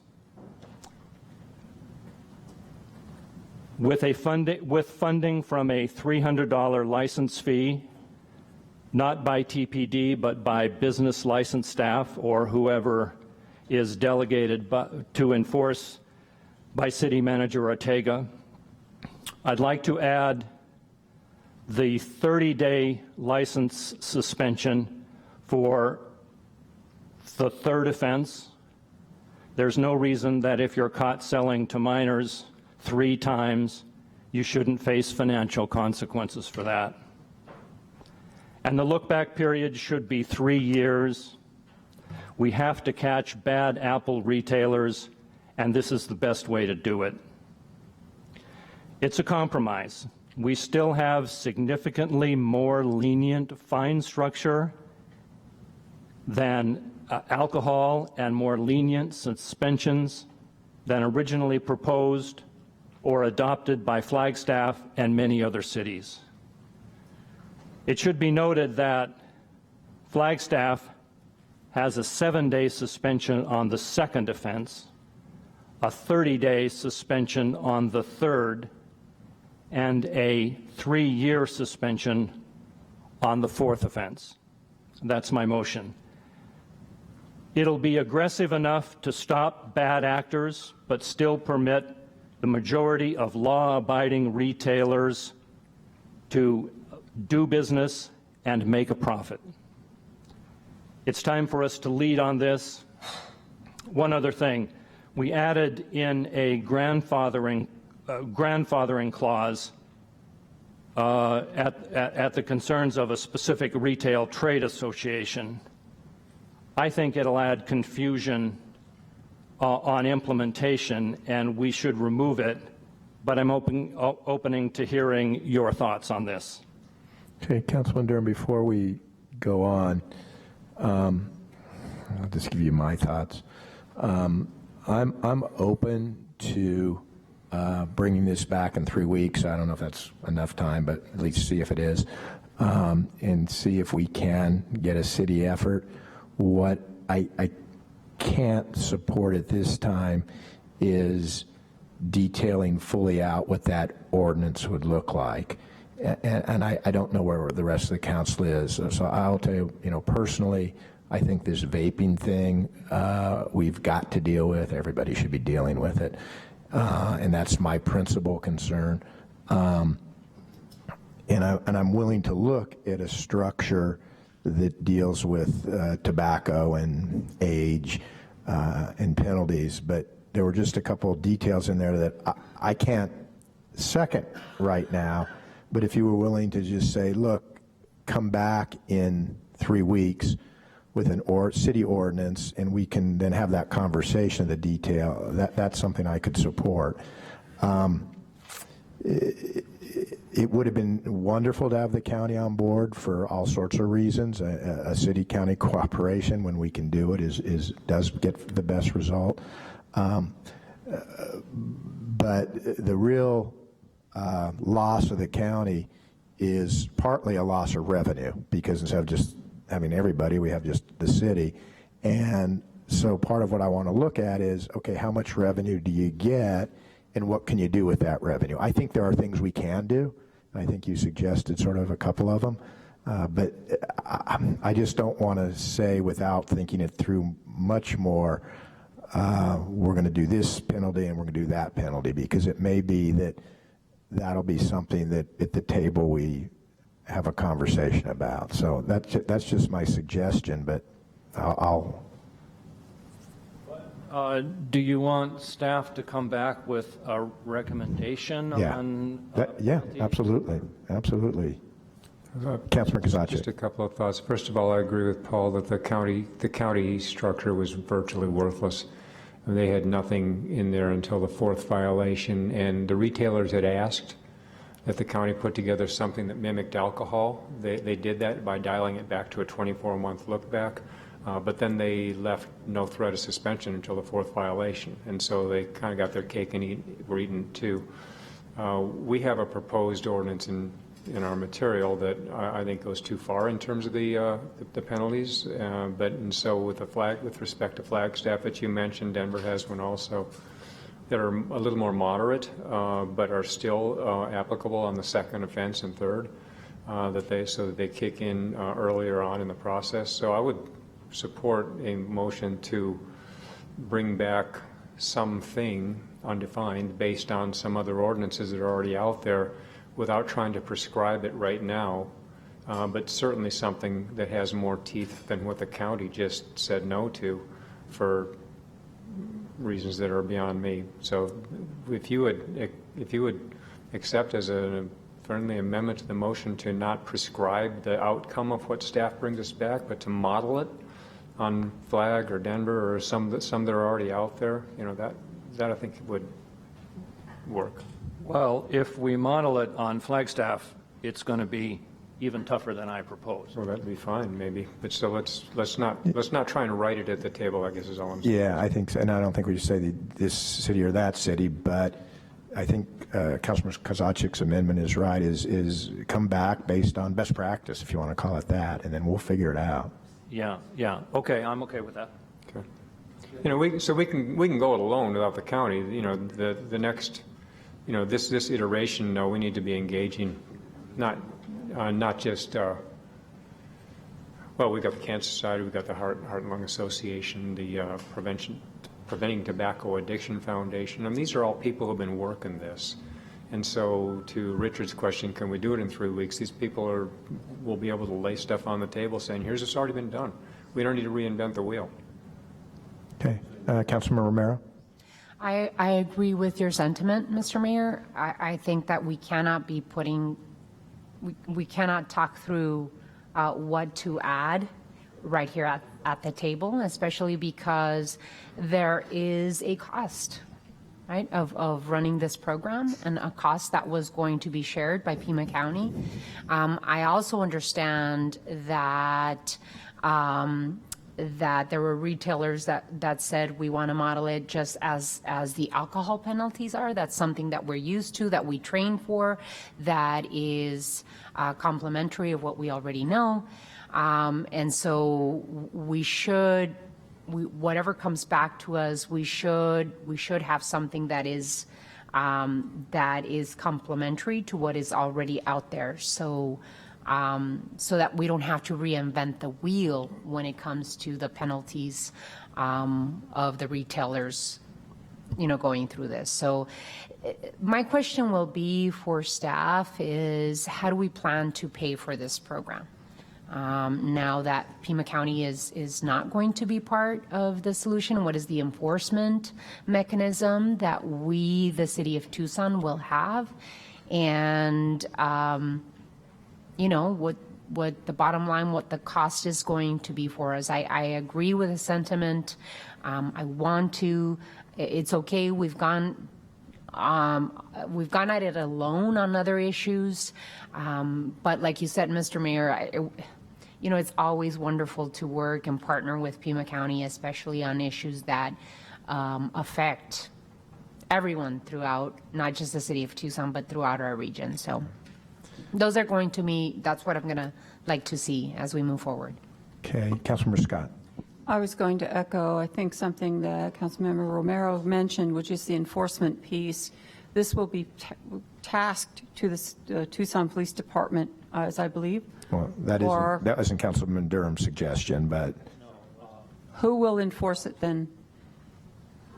with funding from a $300 license fee, not by TPD, but by business license staff or whoever is delegated to enforce by City Manager Ortega. I'd like to add the 30-day license suspension for the third offense. There's no reason that if you're caught selling to minors 3 times, you shouldn't face financial consequences for that. And the look-back period should be 3 years. We have to catch bad apple retailers, and this is the best way to do it. It's a compromise. We still have significantly more lenient fine structure than alcohol and more lenient suspensions than originally proposed or adopted by Flagstaff and many other cities. It should be noted that Flagstaff has a 7-day suspension on the second offense, a 30-day suspension on the third, and a 3-year suspension on the fourth offense. That's my motion. It'll be aggressive enough to stop bad actors, but still permit the majority of law-abiding retailers to do business and make a profit. It's time for us to lead on this. One other thing. We added in a grandfathering clause at the concerns of a specific retail trade association. I think it'll add confusion on implementation, and we should remove it, but I'm opening to hearing your thoughts on this. Okay, Councilman Durham, before we go on, I'll just give you my thoughts. I'm open to bringing this back in 3 weeks. I don't know if that's enough time, but at least see if it is, and see if we can get a city effort. What I can't support at this time is detailing fully out what that ordinance would look like. And I don't know where the rest of the council is. So I'll tell you, personally, I think this vaping thing we've got to deal with. Everybody should be dealing with it. And that's my principal concern. And I'm willing to look at a structure that deals with tobacco and age and penalties, but there were just a couple of details in there that I can't second right now. But if you were willing to just say, look, come back in 3 weeks with an city ordinance, and we can then have that conversation, the detail, that's something I could support. It would have been wonderful to have the county on board for all sorts of reasons. A city-county cooperation, when we can do it, does get the best result. But the real loss of the county is partly a loss of revenue, because instead of just having everybody, we have just the city. And so part of what I want to look at is, okay, how much revenue do you get, and what can you do with that revenue? I think there are things we can do. I think you suggested sort of a couple of them. But I just don't want to say, without thinking it through much more, we're going to do this penalty and we're going to do that penalty, because it may be that that'll be something that at the table we have a conversation about. So that's just my suggestion, but I'll Do you want staff to come back with a recommendation on? Yeah, absolutely, absolutely. Councilman Kozaczek. Just a couple of thoughts. First of all, I agree with Paul that the county structure was virtually worthless. They had nothing in there until the fourth violation, and the retailers had asked that the county put together something that mimicked alcohol. They did that by dialing it back to a 24-month look back, but then they left no threat of suspension until the fourth violation, and so they kind of got their cake and were eaten too. We have a proposed ordinance in our material that I think goes too far in terms of the penalties, and so with respect to Flagstaff that you mentioned, Denver has one also that are a little more moderate, but are still applicable on the second offense and third, so that they kick in earlier on in the process. So I would support a motion to bring back something undefined based on some other ordinances that are already out there, without trying to prescribe it right now, but certainly something that has more teeth than what the county just said no to for reasons that are beyond me. So if you would accept as a friendly amendment to the motion to not prescribe the outcome of what staff brings us back, but to model it on Flag or Denver or some that are already out there, that I think would work. Well, if we model it on Flagstaff, it's going to be even tougher than I proposed. Well, that'd be fine, maybe. But so let's not try and write it at the table, I guess is all I'm saying. Yeah, I think so. And I don't think we should say this city or that city, but I think Councilman Kozaczek's amendment is right, is come back based on best practice, if you want to call it that, and then we'll figure it out. Yeah. Okay, I'm okay with that. Okay. We can go it alone without the county. The next, this iteration, no, we need to be engaging, not just, well, we've got the Cancer Society, we've got the Heart and Lung Association, the Preventing Tobacco Addiction Foundation, and these are all people who have been working this. And so to Richard's question, can we do it in 3 weeks? These people will be able to lay stuff on the table saying, here's what's already been done. We don't need to reinvent the wheel. Okay. Councilman Romero? I agree with your sentiment, Mr. Mayor. I think that we cannot be we cannot talk through what to add right here at the table, especially because there is a cost, right, of running this program, and a cost that was going to be shared by Pima County. I also understand that that there were retailers that said we want to model it just as the alcohol penalties are. That's something that we're used to, that we train for, that is complementary of what we already know. And so we should whatever comes back to us, we should have something that is complementary to what is already out there. So that we don't have to reinvent the wheel when it comes to the penalties of the retailers, going through this. So my question will be for staff is, how do we plan to pay for this program? Now that Pima County is not going to be part of the solution, what is the enforcement mechanism that we, the city of Tucson, will have? And, what the bottom line, what the cost is going to be for us. I agree with the sentiment. It's okay, we've gone at it alone on other issues. But like you said, Mr. Mayor, it's always wonderful to work and partner with Pima County, especially on issues that affect everyone throughout, not just the city of Tucson, but throughout our region. So those are going to me, that's what I'm going to like to see as we move forward. Okay, Councilmember Scott. I was going to echo, I think, something that Councilmember Romero mentioned, which is the enforcement piece. This will be tasked to the Tucson Police Department, as I believe. Well, that wasn't Councilman Durham's suggestion, but. Who will enforce it then?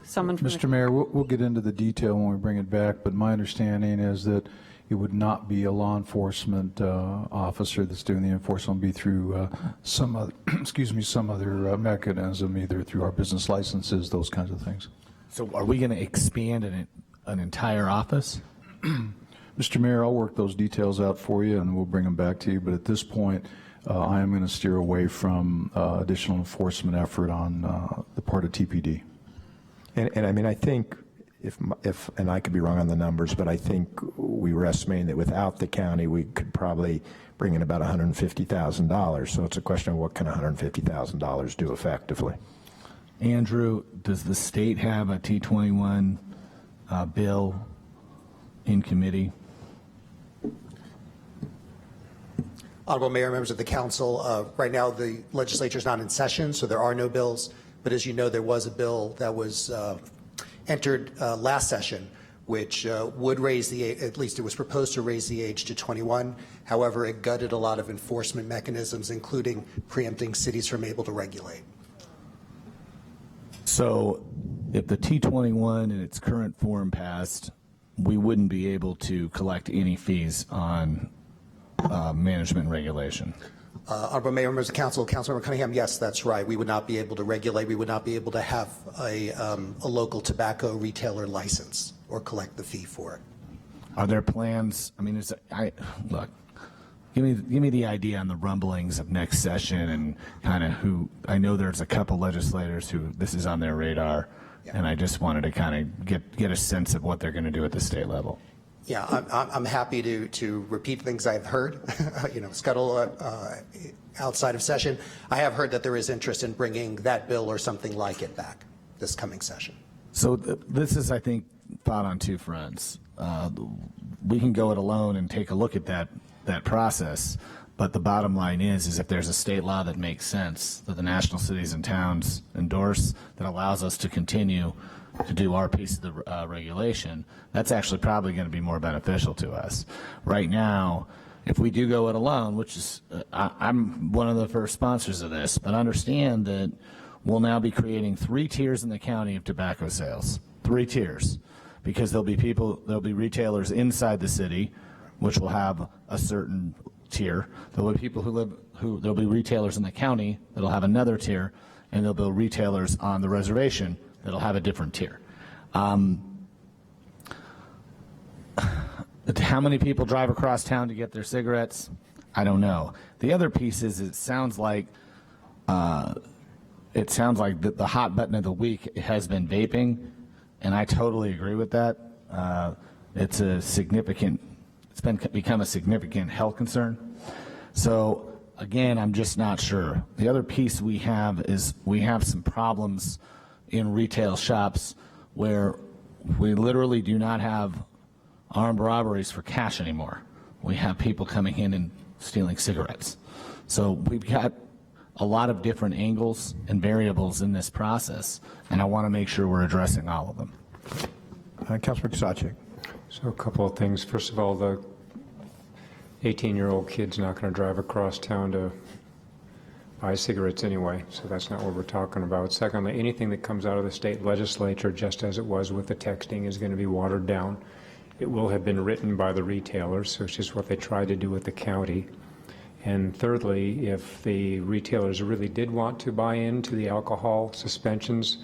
Someone from Mr. Mayor, we'll get into the detail when we bring it back, but my understanding is that it would not be a law enforcement officer that's doing the enforcement. It'll be through some other, some other mechanism, either through our business licenses, those kinds of things. So are we going to expand an entire office? Mr. Mayor, I'll work those details out for you and we'll bring them back to you. But at this point, I am going to steer away from additional enforcement effort on the part of TPD. And I mean, I think and I could be wrong on the numbers, but I think we were estimating that without the county, we could probably bring in about $150,000. So it's a question of what can $150,000 do effectively. Andrew, does the state have a T21 bill in committee? Honorable Mayor, members of the council, right now the legislature is not in session, so there are no bills. But as you know, there was a bill that was entered last session, which would raise at least it was proposed to raise the age to 21. However, it gutted a lot of enforcement mechanisms, including preempting cities from able to regulate. So if the T21 in its current form passed, we wouldn't be able to collect any fees on management regulation. Honorable Mayor, members of council, Councilmember Cunningham, yes, that's right. We would not be able to regulate. We would not be able to have a local tobacco retailer license or collect the fee for it. Are there plans? I mean, look, give me the idea on the rumblings of next session and kind of who. I know there's a couple legislators who this is on their radar, and I just wanted to kind of get a sense of what they're going to do at the state level. Yeah, I'm happy to repeat things I've heard, scuttle outside of session. I have heard that there is interest in bringing that bill or something like it back this coming session. So this is, I think, thought on two fronts. We can go it alone and take a look at that process, but the bottom line is if there's a state law that makes sense, that the national cities and towns endorse, that allows us to continue to do our piece of the regulation, that's actually probably going to be more beneficial to us. Right now, if we do go it alone, which is, I'm one of the first sponsors of this, but understand that we'll now be creating 3 tiers in the county of tobacco sales. 3 tiers, because there'll be retailers inside the city, which will have a certain tier. There'll be people there'll be retailers in the county that'll have another tier, and there'll be retailers on the reservation that'll have a different tier. How many people drive across town to get their cigarettes? I don't know. The other piece is it sounds like the hot button of the week has been vaping, and I totally agree with that. It's become a significant health concern. So again, I'm just not sure. The other piece we have is we have some problems in retail shops where we literally do not have armed robberies for cash anymore. We have people coming in and stealing cigarettes. So we've got a lot of different angles and variables in this process, and I want to make sure we're addressing all of them. Councilman Ksachik. So a couple of things. First of all, the 18-year-old kid's not going to drive across town to buy cigarettes anyway, so that's not what we're talking about. Secondly, anything that comes out of the state legislature, just as it was with the texting, is going to be watered down. It will have been written by the retailers, so it's just what they tried to do with the county. And thirdly, if the retailers really did want to buy into the alcohol suspensions,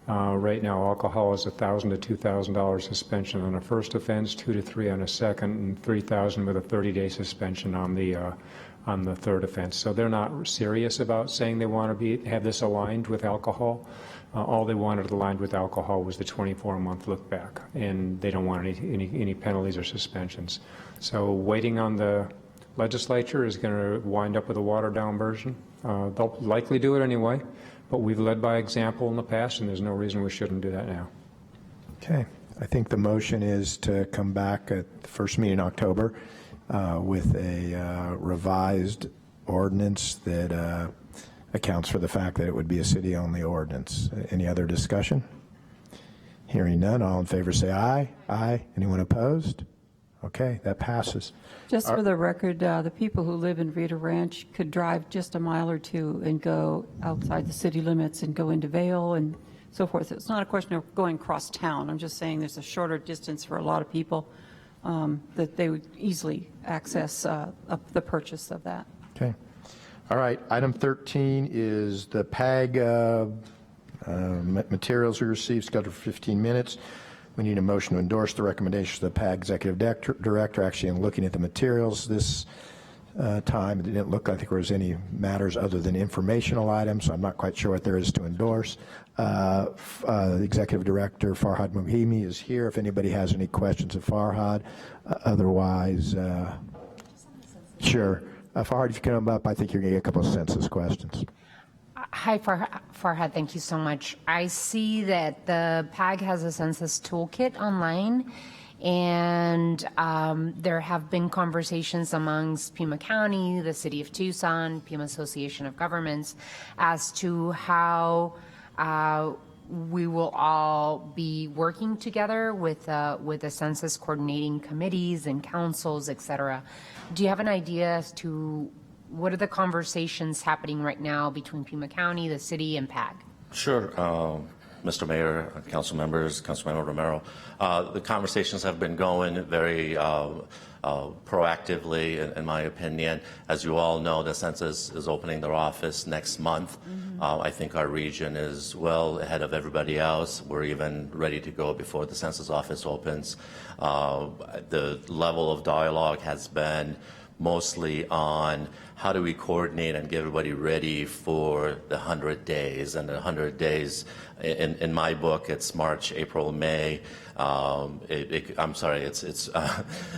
right now alcohol is $1,000 to $2,000 suspension on a first offense, $2,000 to $3,000 on a second, and $3,000 with a 30-day suspension on the third offense. So they're not serious about saying they want to have this aligned with alcohol. All they wanted aligned with alcohol was the 24-month look back, and they don't want any penalties or suspensions. So waiting on the legislature is going to wind up with a watered-down version. They'll likely do it anyway, but we've led by example in the past, and there's no reason we shouldn't do that now. Okay. I think the motion is to come back at the first meeting in October with a revised ordinance that accounts for the fact that it would be a city-only ordinance. Any other discussion? Hearing none, all in favor say aye. Aye. Anyone opposed? Okay, that passes. Just for the record, the people who live in Vita Ranch could drive just a mile or two and go outside the city limits and go into Vail and so forth. It's not a question of going across town. I'm just saying there's a shorter distance for a lot of people that they would easily access the purchase of that. Okay. All right. Item 13 is the PAG materials we received, scheduled for 15 minutes. We need a motion to endorse the recommendations of the PAG Executive Director. Actually, in looking at the materials this time, it didn't look like there was any matters other than informational items, so I'm not quite sure what there is to endorse. The Executive Director, Farhad Muhimi, is here if anybody has any questions of Farhad. Otherwise, sure. Farhad, if you come up, I think you're going to get a couple of census questions. Hi, Farhad. Thank you so much. I see that the PAG has a census toolkit online, and there have been conversations amongst Pima County, the City of Tucson, Pima Association of Governments, as to how we will all be working together with the census coordinating committees and councils, et cetera. Do you have an idea as to what are the conversations happening right now between Pima County, the city, and PAG? Sure. Mr. Mayor, council members, Councilmember Romero, the conversations have been going very proactively, in my opinion. As you all know, the census is opening their office next month. I think our region is well ahead of everybody else. We're even ready to go before the census office opens. The level of dialogue has been mostly on how do we coordinate and get everybody ready for the 100 days. And the 100 days, in my book, it's March, April, May. I'm sorry, it's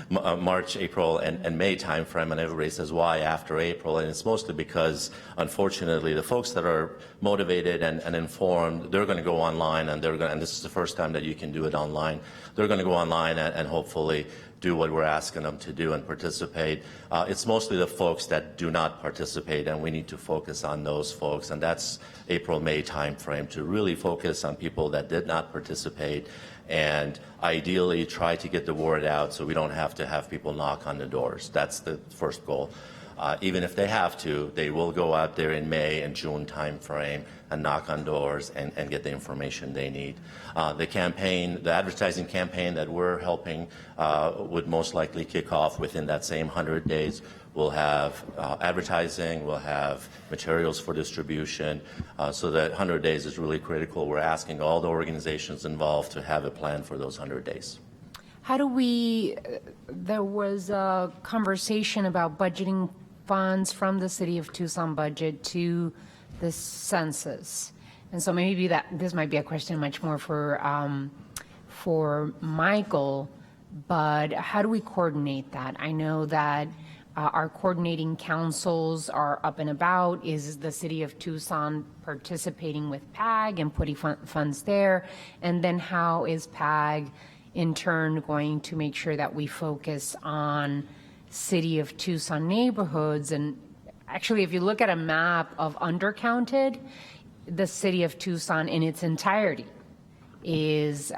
March, April, and May timeframe, and everybody says, why after April? And it's mostly because, unfortunately, the folks that are motivated and informed, they're going to go online, and and this is the first time that you can do it online. They're going to go online and hopefully do what we're asking them to do and participate. It's mostly the folks that do not participate, and we need to focus on those folks, and that's April, May timeframe, to really focus on people that did not participate and ideally try to get the word out so we don't have to have people knock on the doors. That's the first goal. Even if they have to, they will go out there in May and June timeframe and knock on doors and get the information they need. The campaign, the advertising campaign that we're helping would most likely kick off within that same 100 days. We'll have advertising, we'll have materials for distribution, so that 100 days is really critical. We're asking all the organizations involved to have a plan for those 100 days. How do there was a conversation about budgeting funds from the City of Tucson budget to the census. And so maybe this might be a question much more for Michael, but how do we coordinate that? I know that our coordinating councils are up and about. Is the City of Tucson participating with PAG and putting funds there? And then how is PAG in turn going to make sure that we focus on City of Tucson neighborhoods? And actually, if you look at a map of undercounted, the city of Tucson in its entirety is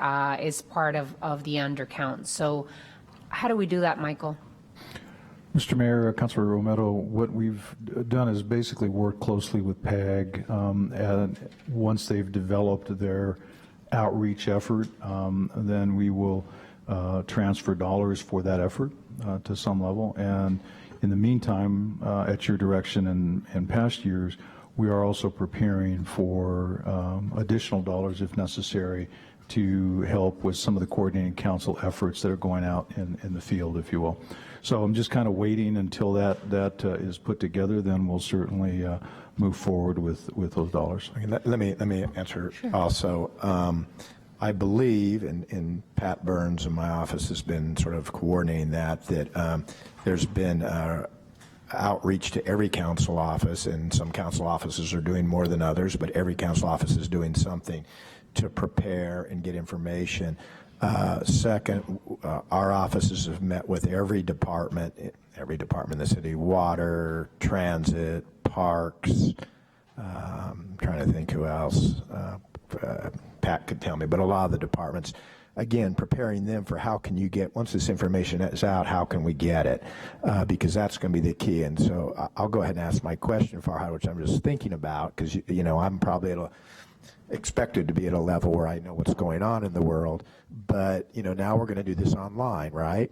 part of the undercount. So how do we do that, Michael? Mr. Mayor, Councilor Romero, what we've done is basically work closely with PAG, and once they've developed their outreach effort, then we will transfer dollars for that effort to some level. And in the meantime, at your direction and in past years, we are also preparing for additional dollars if necessary to help with some of the coordinating council efforts that are going out in the field, if you will. So I'm just kind of waiting until that is put together, then we'll certainly move forward with those dollars. Okay, let me answer also. I believe, and Pat Burns in my office has been sort of coordinating that there's been outreach to every council office, and some council offices are doing more than others, but every council office is doing something to prepare and get information. Second, our offices have met with every department in the city: water, transit, parks. I'm trying to think who else. Pat could tell me, but a lot of the departments, again, preparing them for how can you get, once this information is out, how can we get it? Because that's going to be the key. And so I'll go ahead and ask my question, Farhad, which I'm just thinking about, because, you know, I'm probably expected to be at a level where I know what's going on in the world. But, you know, now we're going to do this online, right?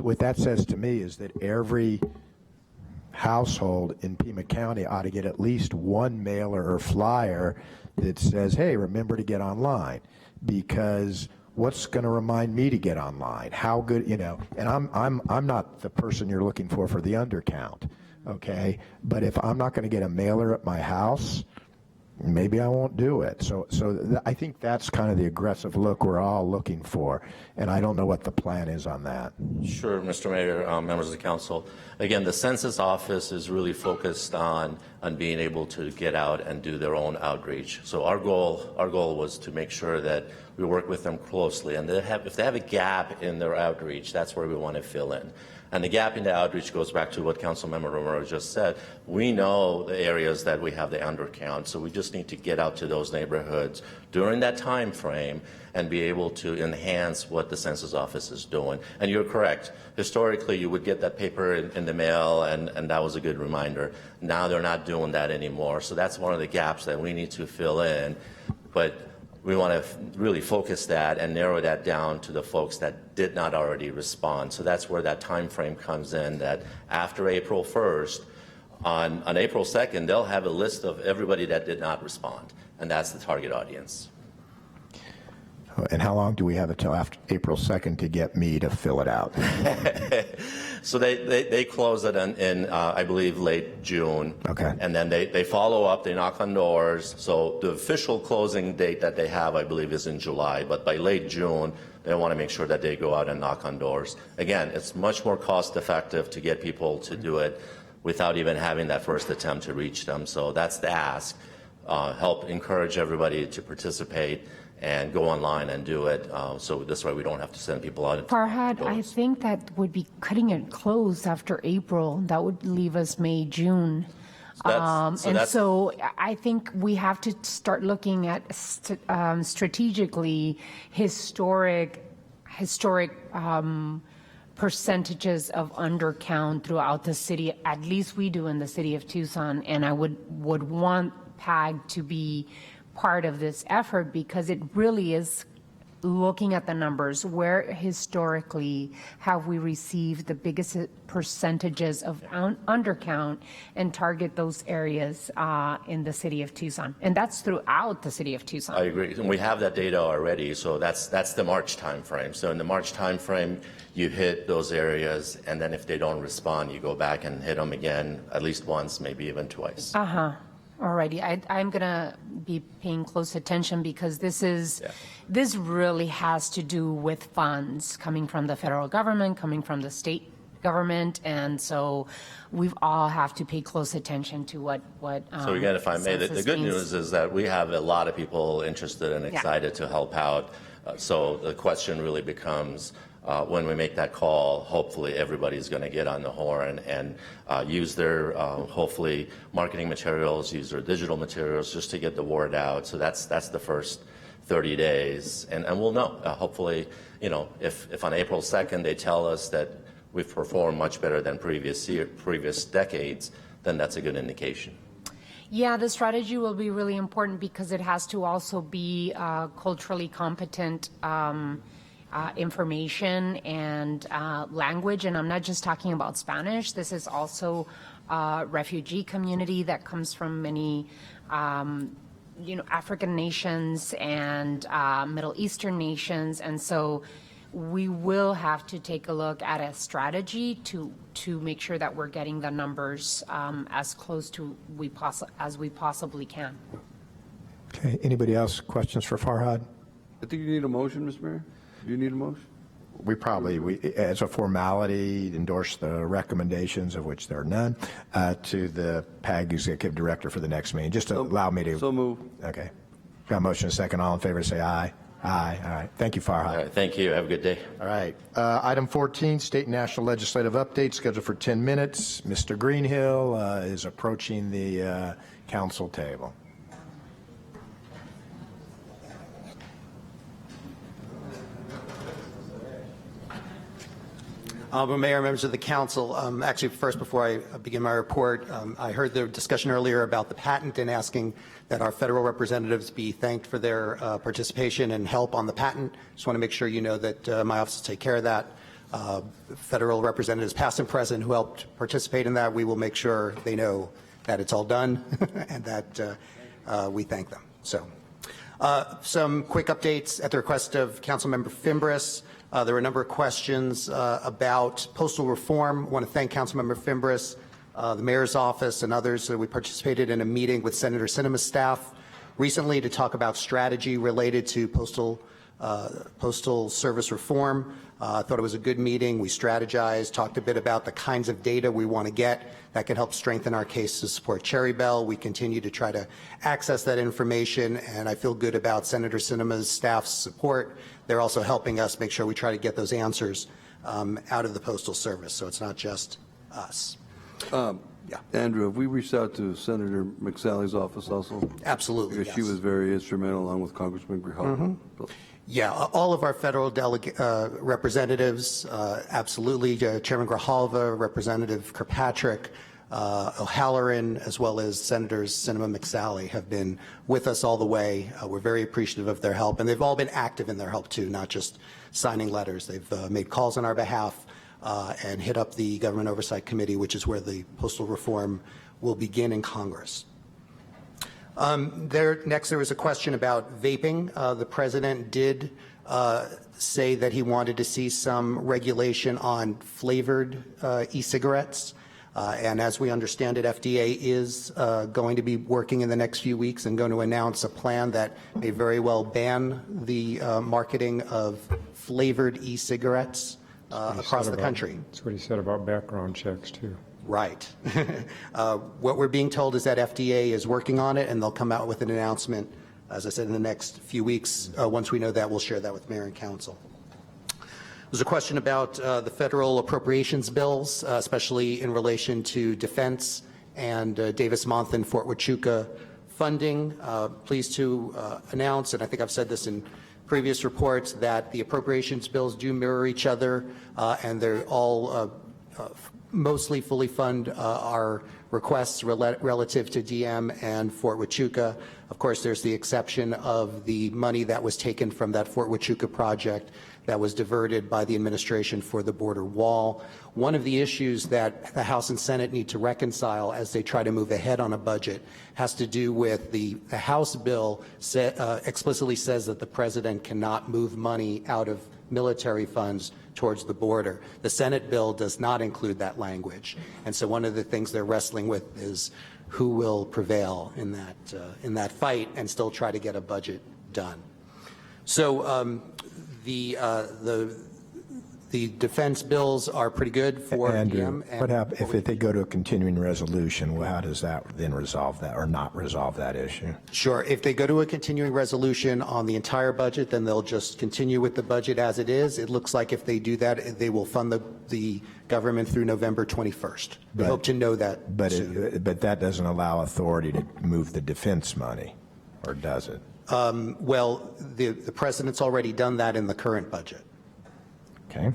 What that says to me is that every household in Pima County ought to get at least one mailer or flyer that says, hey, remember to get online, because what's going to remind me to get online? How good, you know, and I'm not the person you're looking for the undercount, okay? But if I'm not going to get a mailer at my house, maybe I won't do it. So I think that's kind of the aggressive look we're all looking for, and I don't know what the plan is on that. Sure, Mr. Mayor, members of the council. Again, the census office is really focused on being able to get out and do their own outreach. So our goal was to make sure that we work with them closely, and if they have a gap in their outreach, that's where we want to fill in. And the gap in the outreach goes back to what Councilmember Romero just said. We know the areas that we have the undercount, so we just need to get out to those neighborhoods during that time frame and be able to enhance what the census office is doing. And you're correct. Historically, you would get that paper in the mail, and that was a good reminder. Now they're not doing that anymore. So that's one of the gaps that we need to fill in. But we want to really focus that and narrow that down to the folks that did not already respond. So that's where that time frame comes in, that after April 1st, on April 2nd, they'll have a list of everybody that did not respond, and that's the target audience. And how long do we have until after April 2nd to get me to fill it out? So they close it in I believe, late June. Okay. And then they follow up, they knock on doors. So the official closing date that they have, I believe, is in July. But by late June, they want to make sure that they go out and knock on doors. Again, it's much more cost effective to get people to do it without even having that first attempt to reach them. So that's the ask. Help encourage everybody to participate and go online and do it. So this way we don't have to send people out. Farhad, I think that would be cutting it close after April. That would leave us May, June. So I think we have to start looking at strategically historic percentages of undercount throughout the city. At least we do in the city of Tucson, and I would want PAG to be part of this effort, because it really is looking at the numbers. Where historically have we received the biggest percentages of undercount, and target those areas in the city of Tucson? And that's throughout the city of Tucson. I agree. And we have that data already. So that's the March timeframe. So in the March timeframe, you hit those areas, and then if they don't respond, you go back and hit them again at least once, maybe even twice. Alrighty, I'm gonna be paying close attention, because this really has to do with funds coming from the federal government, coming from the state government, and so we all have to pay close attention to what. So again, if I may, the good news is that we have a lot of people interested and excited to help out. So the question really becomes, when we make that call, hopefully everybody's going to get on the horn and use their, hopefully, marketing materials, use their digital materials just to get the word out. So that's the first 30 days. And we'll know. Hopefully, you know, if on April 2nd they tell us that we've performed much better than previous decades, then that's a good indication. Yeah, the strategy will be really important because it has to also be culturally competent information and language. And I'm not just talking about Spanish. This is also a refugee community that comes from many African nations and Middle Eastern nations. And so we will have to take a look at a strategy to make sure that we're getting the numbers as close to as we possibly can. Okay, anybody else? Questions for Farhad? I think you need a motion, Mr. Mayor. Do you need a motion? We probably, as a formality, endorse the recommendations, of which there are none, to the PAG Executive Director for the next meeting. Just to allow me to. So move. Okay. Got a motion, a second. All in favor, say aye. Aye. All right. Thank you, Farhad. All right. Thank you. Have a good day. All right. Item 14, state and national legislative update, scheduled for 10 minutes. Mr. Greenhill is approaching the council table. Honorable Mayor, members of the council, actually first before I begin my report, I heard the discussion earlier about the patent and asking that our federal representatives be thanked for their participation and help on the patent. Just want to make sure you know that my office will take care of that. Federal representatives past and present who helped participate in that, we will make sure they know that it's all done and that we thank them. So some quick updates at the request of Councilmember Fimbres. There were a number of questions about postal reform. I want to thank Councilmember Fimbres, the mayor's office, and others. We participated in a meeting with Senator Sinema's staff recently to talk about strategy related to postal service reform. I thought it was a good meeting. We strategized, talked a bit about the kinds of data we want to get that can help strengthen our case to support Cherry Bell. We continue to try to access that information, and I feel good about Senator Sinema's staff's support. They're also helping us make sure we try to get those answers out of the Postal Service, so it's not just us. Yeah. Andrew, have we reached out to Senator McSally's office also? Absolutely, Because she was very instrumental along with Congressman Grijalva. Yeah, all of our federal representatives, absolutely. Chairman Grijalva, Representative Kirkpatrick, O'Halloran, as well as Senators Sinema McSally have been with us all the way. We're very appreciative of their help, and they've all been active in their help too, not just signing letters. They've made calls on our behalf and hit up the Government Oversight Committee, which is where the postal reform will begin in Congress. Next, there was a question about vaping. The president did say that he wanted to see some regulation on flavored e-cigarettes. And as we understand it, FDA is going to be working in the next few weeks and going to announce a plan that may very well ban the marketing of flavored e-cigarettes across the country. That's what he said about background checks, too. Right. What we're being told is that FDA is working on it, and they'll come out with an announcement, as I said, in the next few weeks. Once we know that, we'll share that with Mayor and Council. There's a question about the federal appropriations bills, especially in relation to defense and Davis-Monthan Fort Huachuca funding. Pleased to announce, and I think I've said this in previous reports, that the appropriations bills do mirror each other, and they're all mostly fully fund our requests relative to DM and Fort Huachuca. Of course, there's the exception of the money that was taken from that Fort Huachuca project that was diverted by the administration for the border wall. One of the issues that the House and Senate need to reconcile as they try to move ahead on a budget has to do with the House bill explicitly says that the president cannot move money out of military funds towards the border. The Senate bill does not include that language. And so one of the things they're wrestling with is who will prevail in that fight and still try to get a budget done. So the The defense bills are pretty good for Andrew, PM. what happens if they go to a continuing resolution? Well, how does that then resolve that or not resolve that issue? Sure. If they go to a continuing resolution on the entire budget, then they'll just continue with the budget as it is. It looks like if they do that, they will fund the government through November 21st. We hope to know that soon. But that doesn't allow authority to move the defense money, or does it? Well, the president's already done that in the current budget. Okay.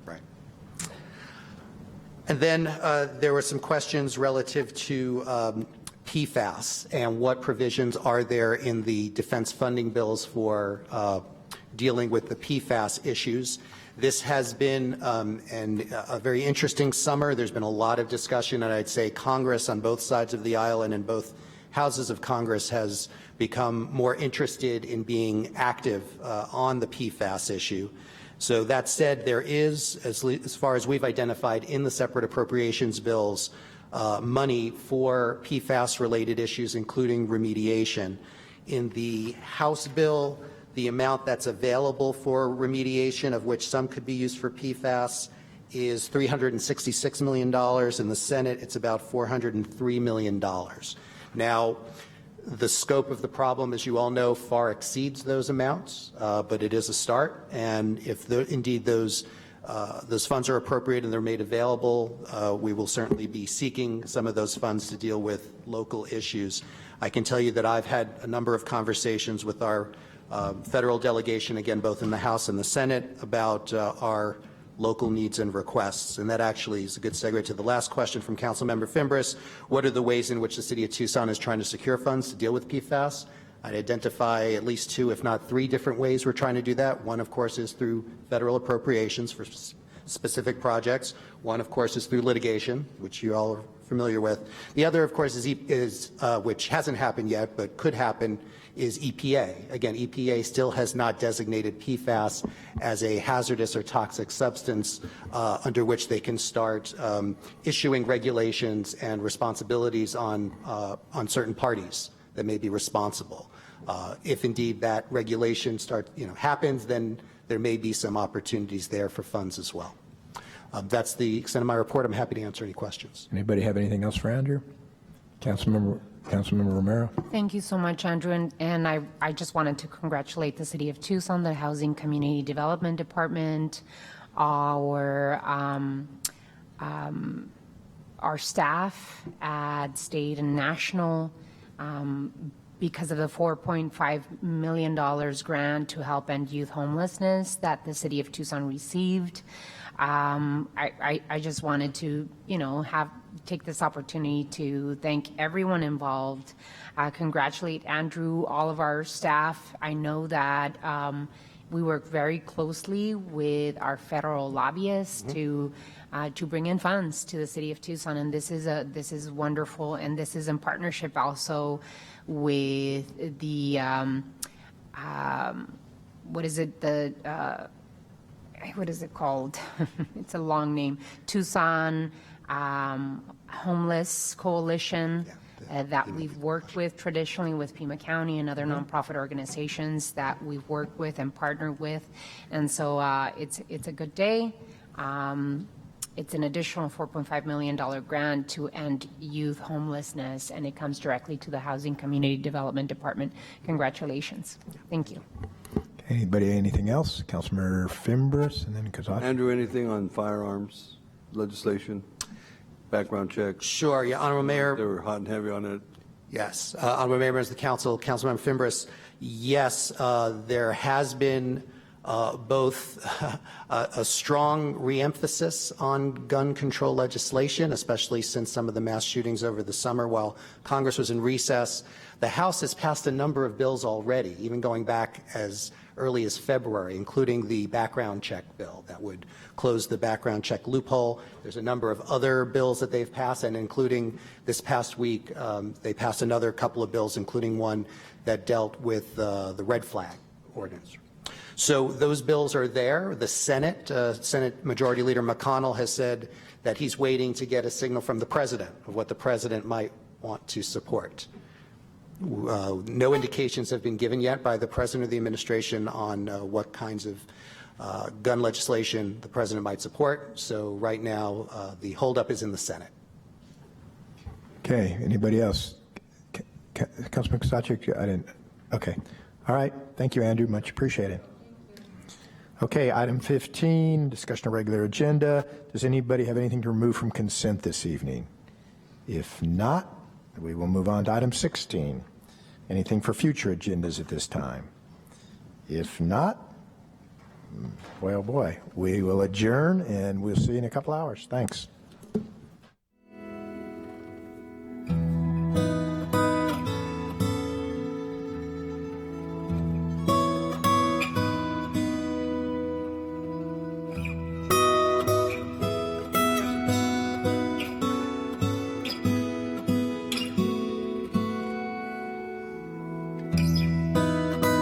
Right. And then there were some questions relative to PFAS and what provisions are there in the defense funding bills for dealing with the PFAS issues. This has been a very interesting summer. There's been a lot of discussion, and I'd say Congress on both sides of the aisle and in both houses of Congress has become more interested in being active on the PFAS issue. So that said, there is, as far as we've identified in the separate appropriations bills, money for PFAS-related issues, including remediation. In the House bill, the amount that's available for remediation, of which some could be used for PFAS, is $366 million. In the Senate, it's about $403 million. Now, the scope of the problem, as you all know, far exceeds those amounts, but it is a start. And if indeed those funds are appropriate and they're made available, we will certainly be seeking some of those funds to deal with local issues. I can tell you that I've had a number of conversations with our federal delegation, again, both in the House and the Senate, about our local needs and requests. And that actually is a good segue to the last question from Councilmember Fimbres. What are the ways in which the City of Tucson is trying to secure funds to deal with PFAS? I'd identify at least 2, if not 3 different ways we're trying to do that. One, of course, is through federal appropriations for specific projects. One, of course, is through litigation, which you all are familiar with. The other, of course, is which hasn't happened yet, but could happen, is EPA. Again, EPA still has not designated PFAS as a hazardous or toxic substance under which they can start issuing regulations and responsibilities on certain parties that may be responsible. If indeed that regulation happens, then there may be some opportunities there for funds as well. That's the extent of my report. I'm happy to answer any questions. Anybody have anything else for Andrew? Councilmember Romero? Thank you so much, Andrew. And I just wanted to congratulate the City of Tucson, the Housing Community Development Department, our staff at state and national, because of the $4.5 million grant to help end youth homelessness that the City of Tucson received. I just wanted to, take this opportunity to thank everyone involved, congratulate Andrew, all of our staff. I know that we work very closely with our federal lobbyists to bring in funds to the City of Tucson, and this is wonderful, and this is in partnership also with the what is it called? It's a long name. Tucson Homeless Coalition that we've worked with traditionally with Pima County and other nonprofit organizations that we've worked with and partnered with. And so it's a good day. It's an additional $4.5 million grant to end youth homelessness, and it comes directly to the Housing Community Development Department. Congratulations. Thank you. Anybody, anything else? Councilmember Fimbres and then Kazat. Andrew, anything on firearms legislation, background checks? Sure, yeah, Honorable Mayor. They were hot and heavy on it. Yes, Honorable Mayor, members of the Council, Councilmember Fimbres, yes, there has been both a strong reemphasis on gun control legislation, especially since some of the mass shootings over the summer while Congress was in recess. The House has passed a number of bills already, even going back as early as February, including the background check bill that would close the background check loophole. There's a number of other bills that they've passed, and including this past week, they passed another couple of bills, including one that dealt with the red flag ordinance. So those bills are there. The Senate Majority Leader McConnell has said that he's waiting to get a signal from the president of what the president might want to support. No indications have been given yet by the president of the administration on what kinds of gun legislation the president might support. So right now, the holdup is in the Senate. Okay, anybody else? Councilman Kosacic, I didn't, okay. All right, thank you, Andrew, much appreciated. Okay, item 15, discussion of regular agenda. Does anybody have anything to remove from consent this evening? If not, we will move on to item 16. Anything for future agendas at this time? If not, boy, oh boy, we will adjourn and we'll see you in a couple hours. Thanks.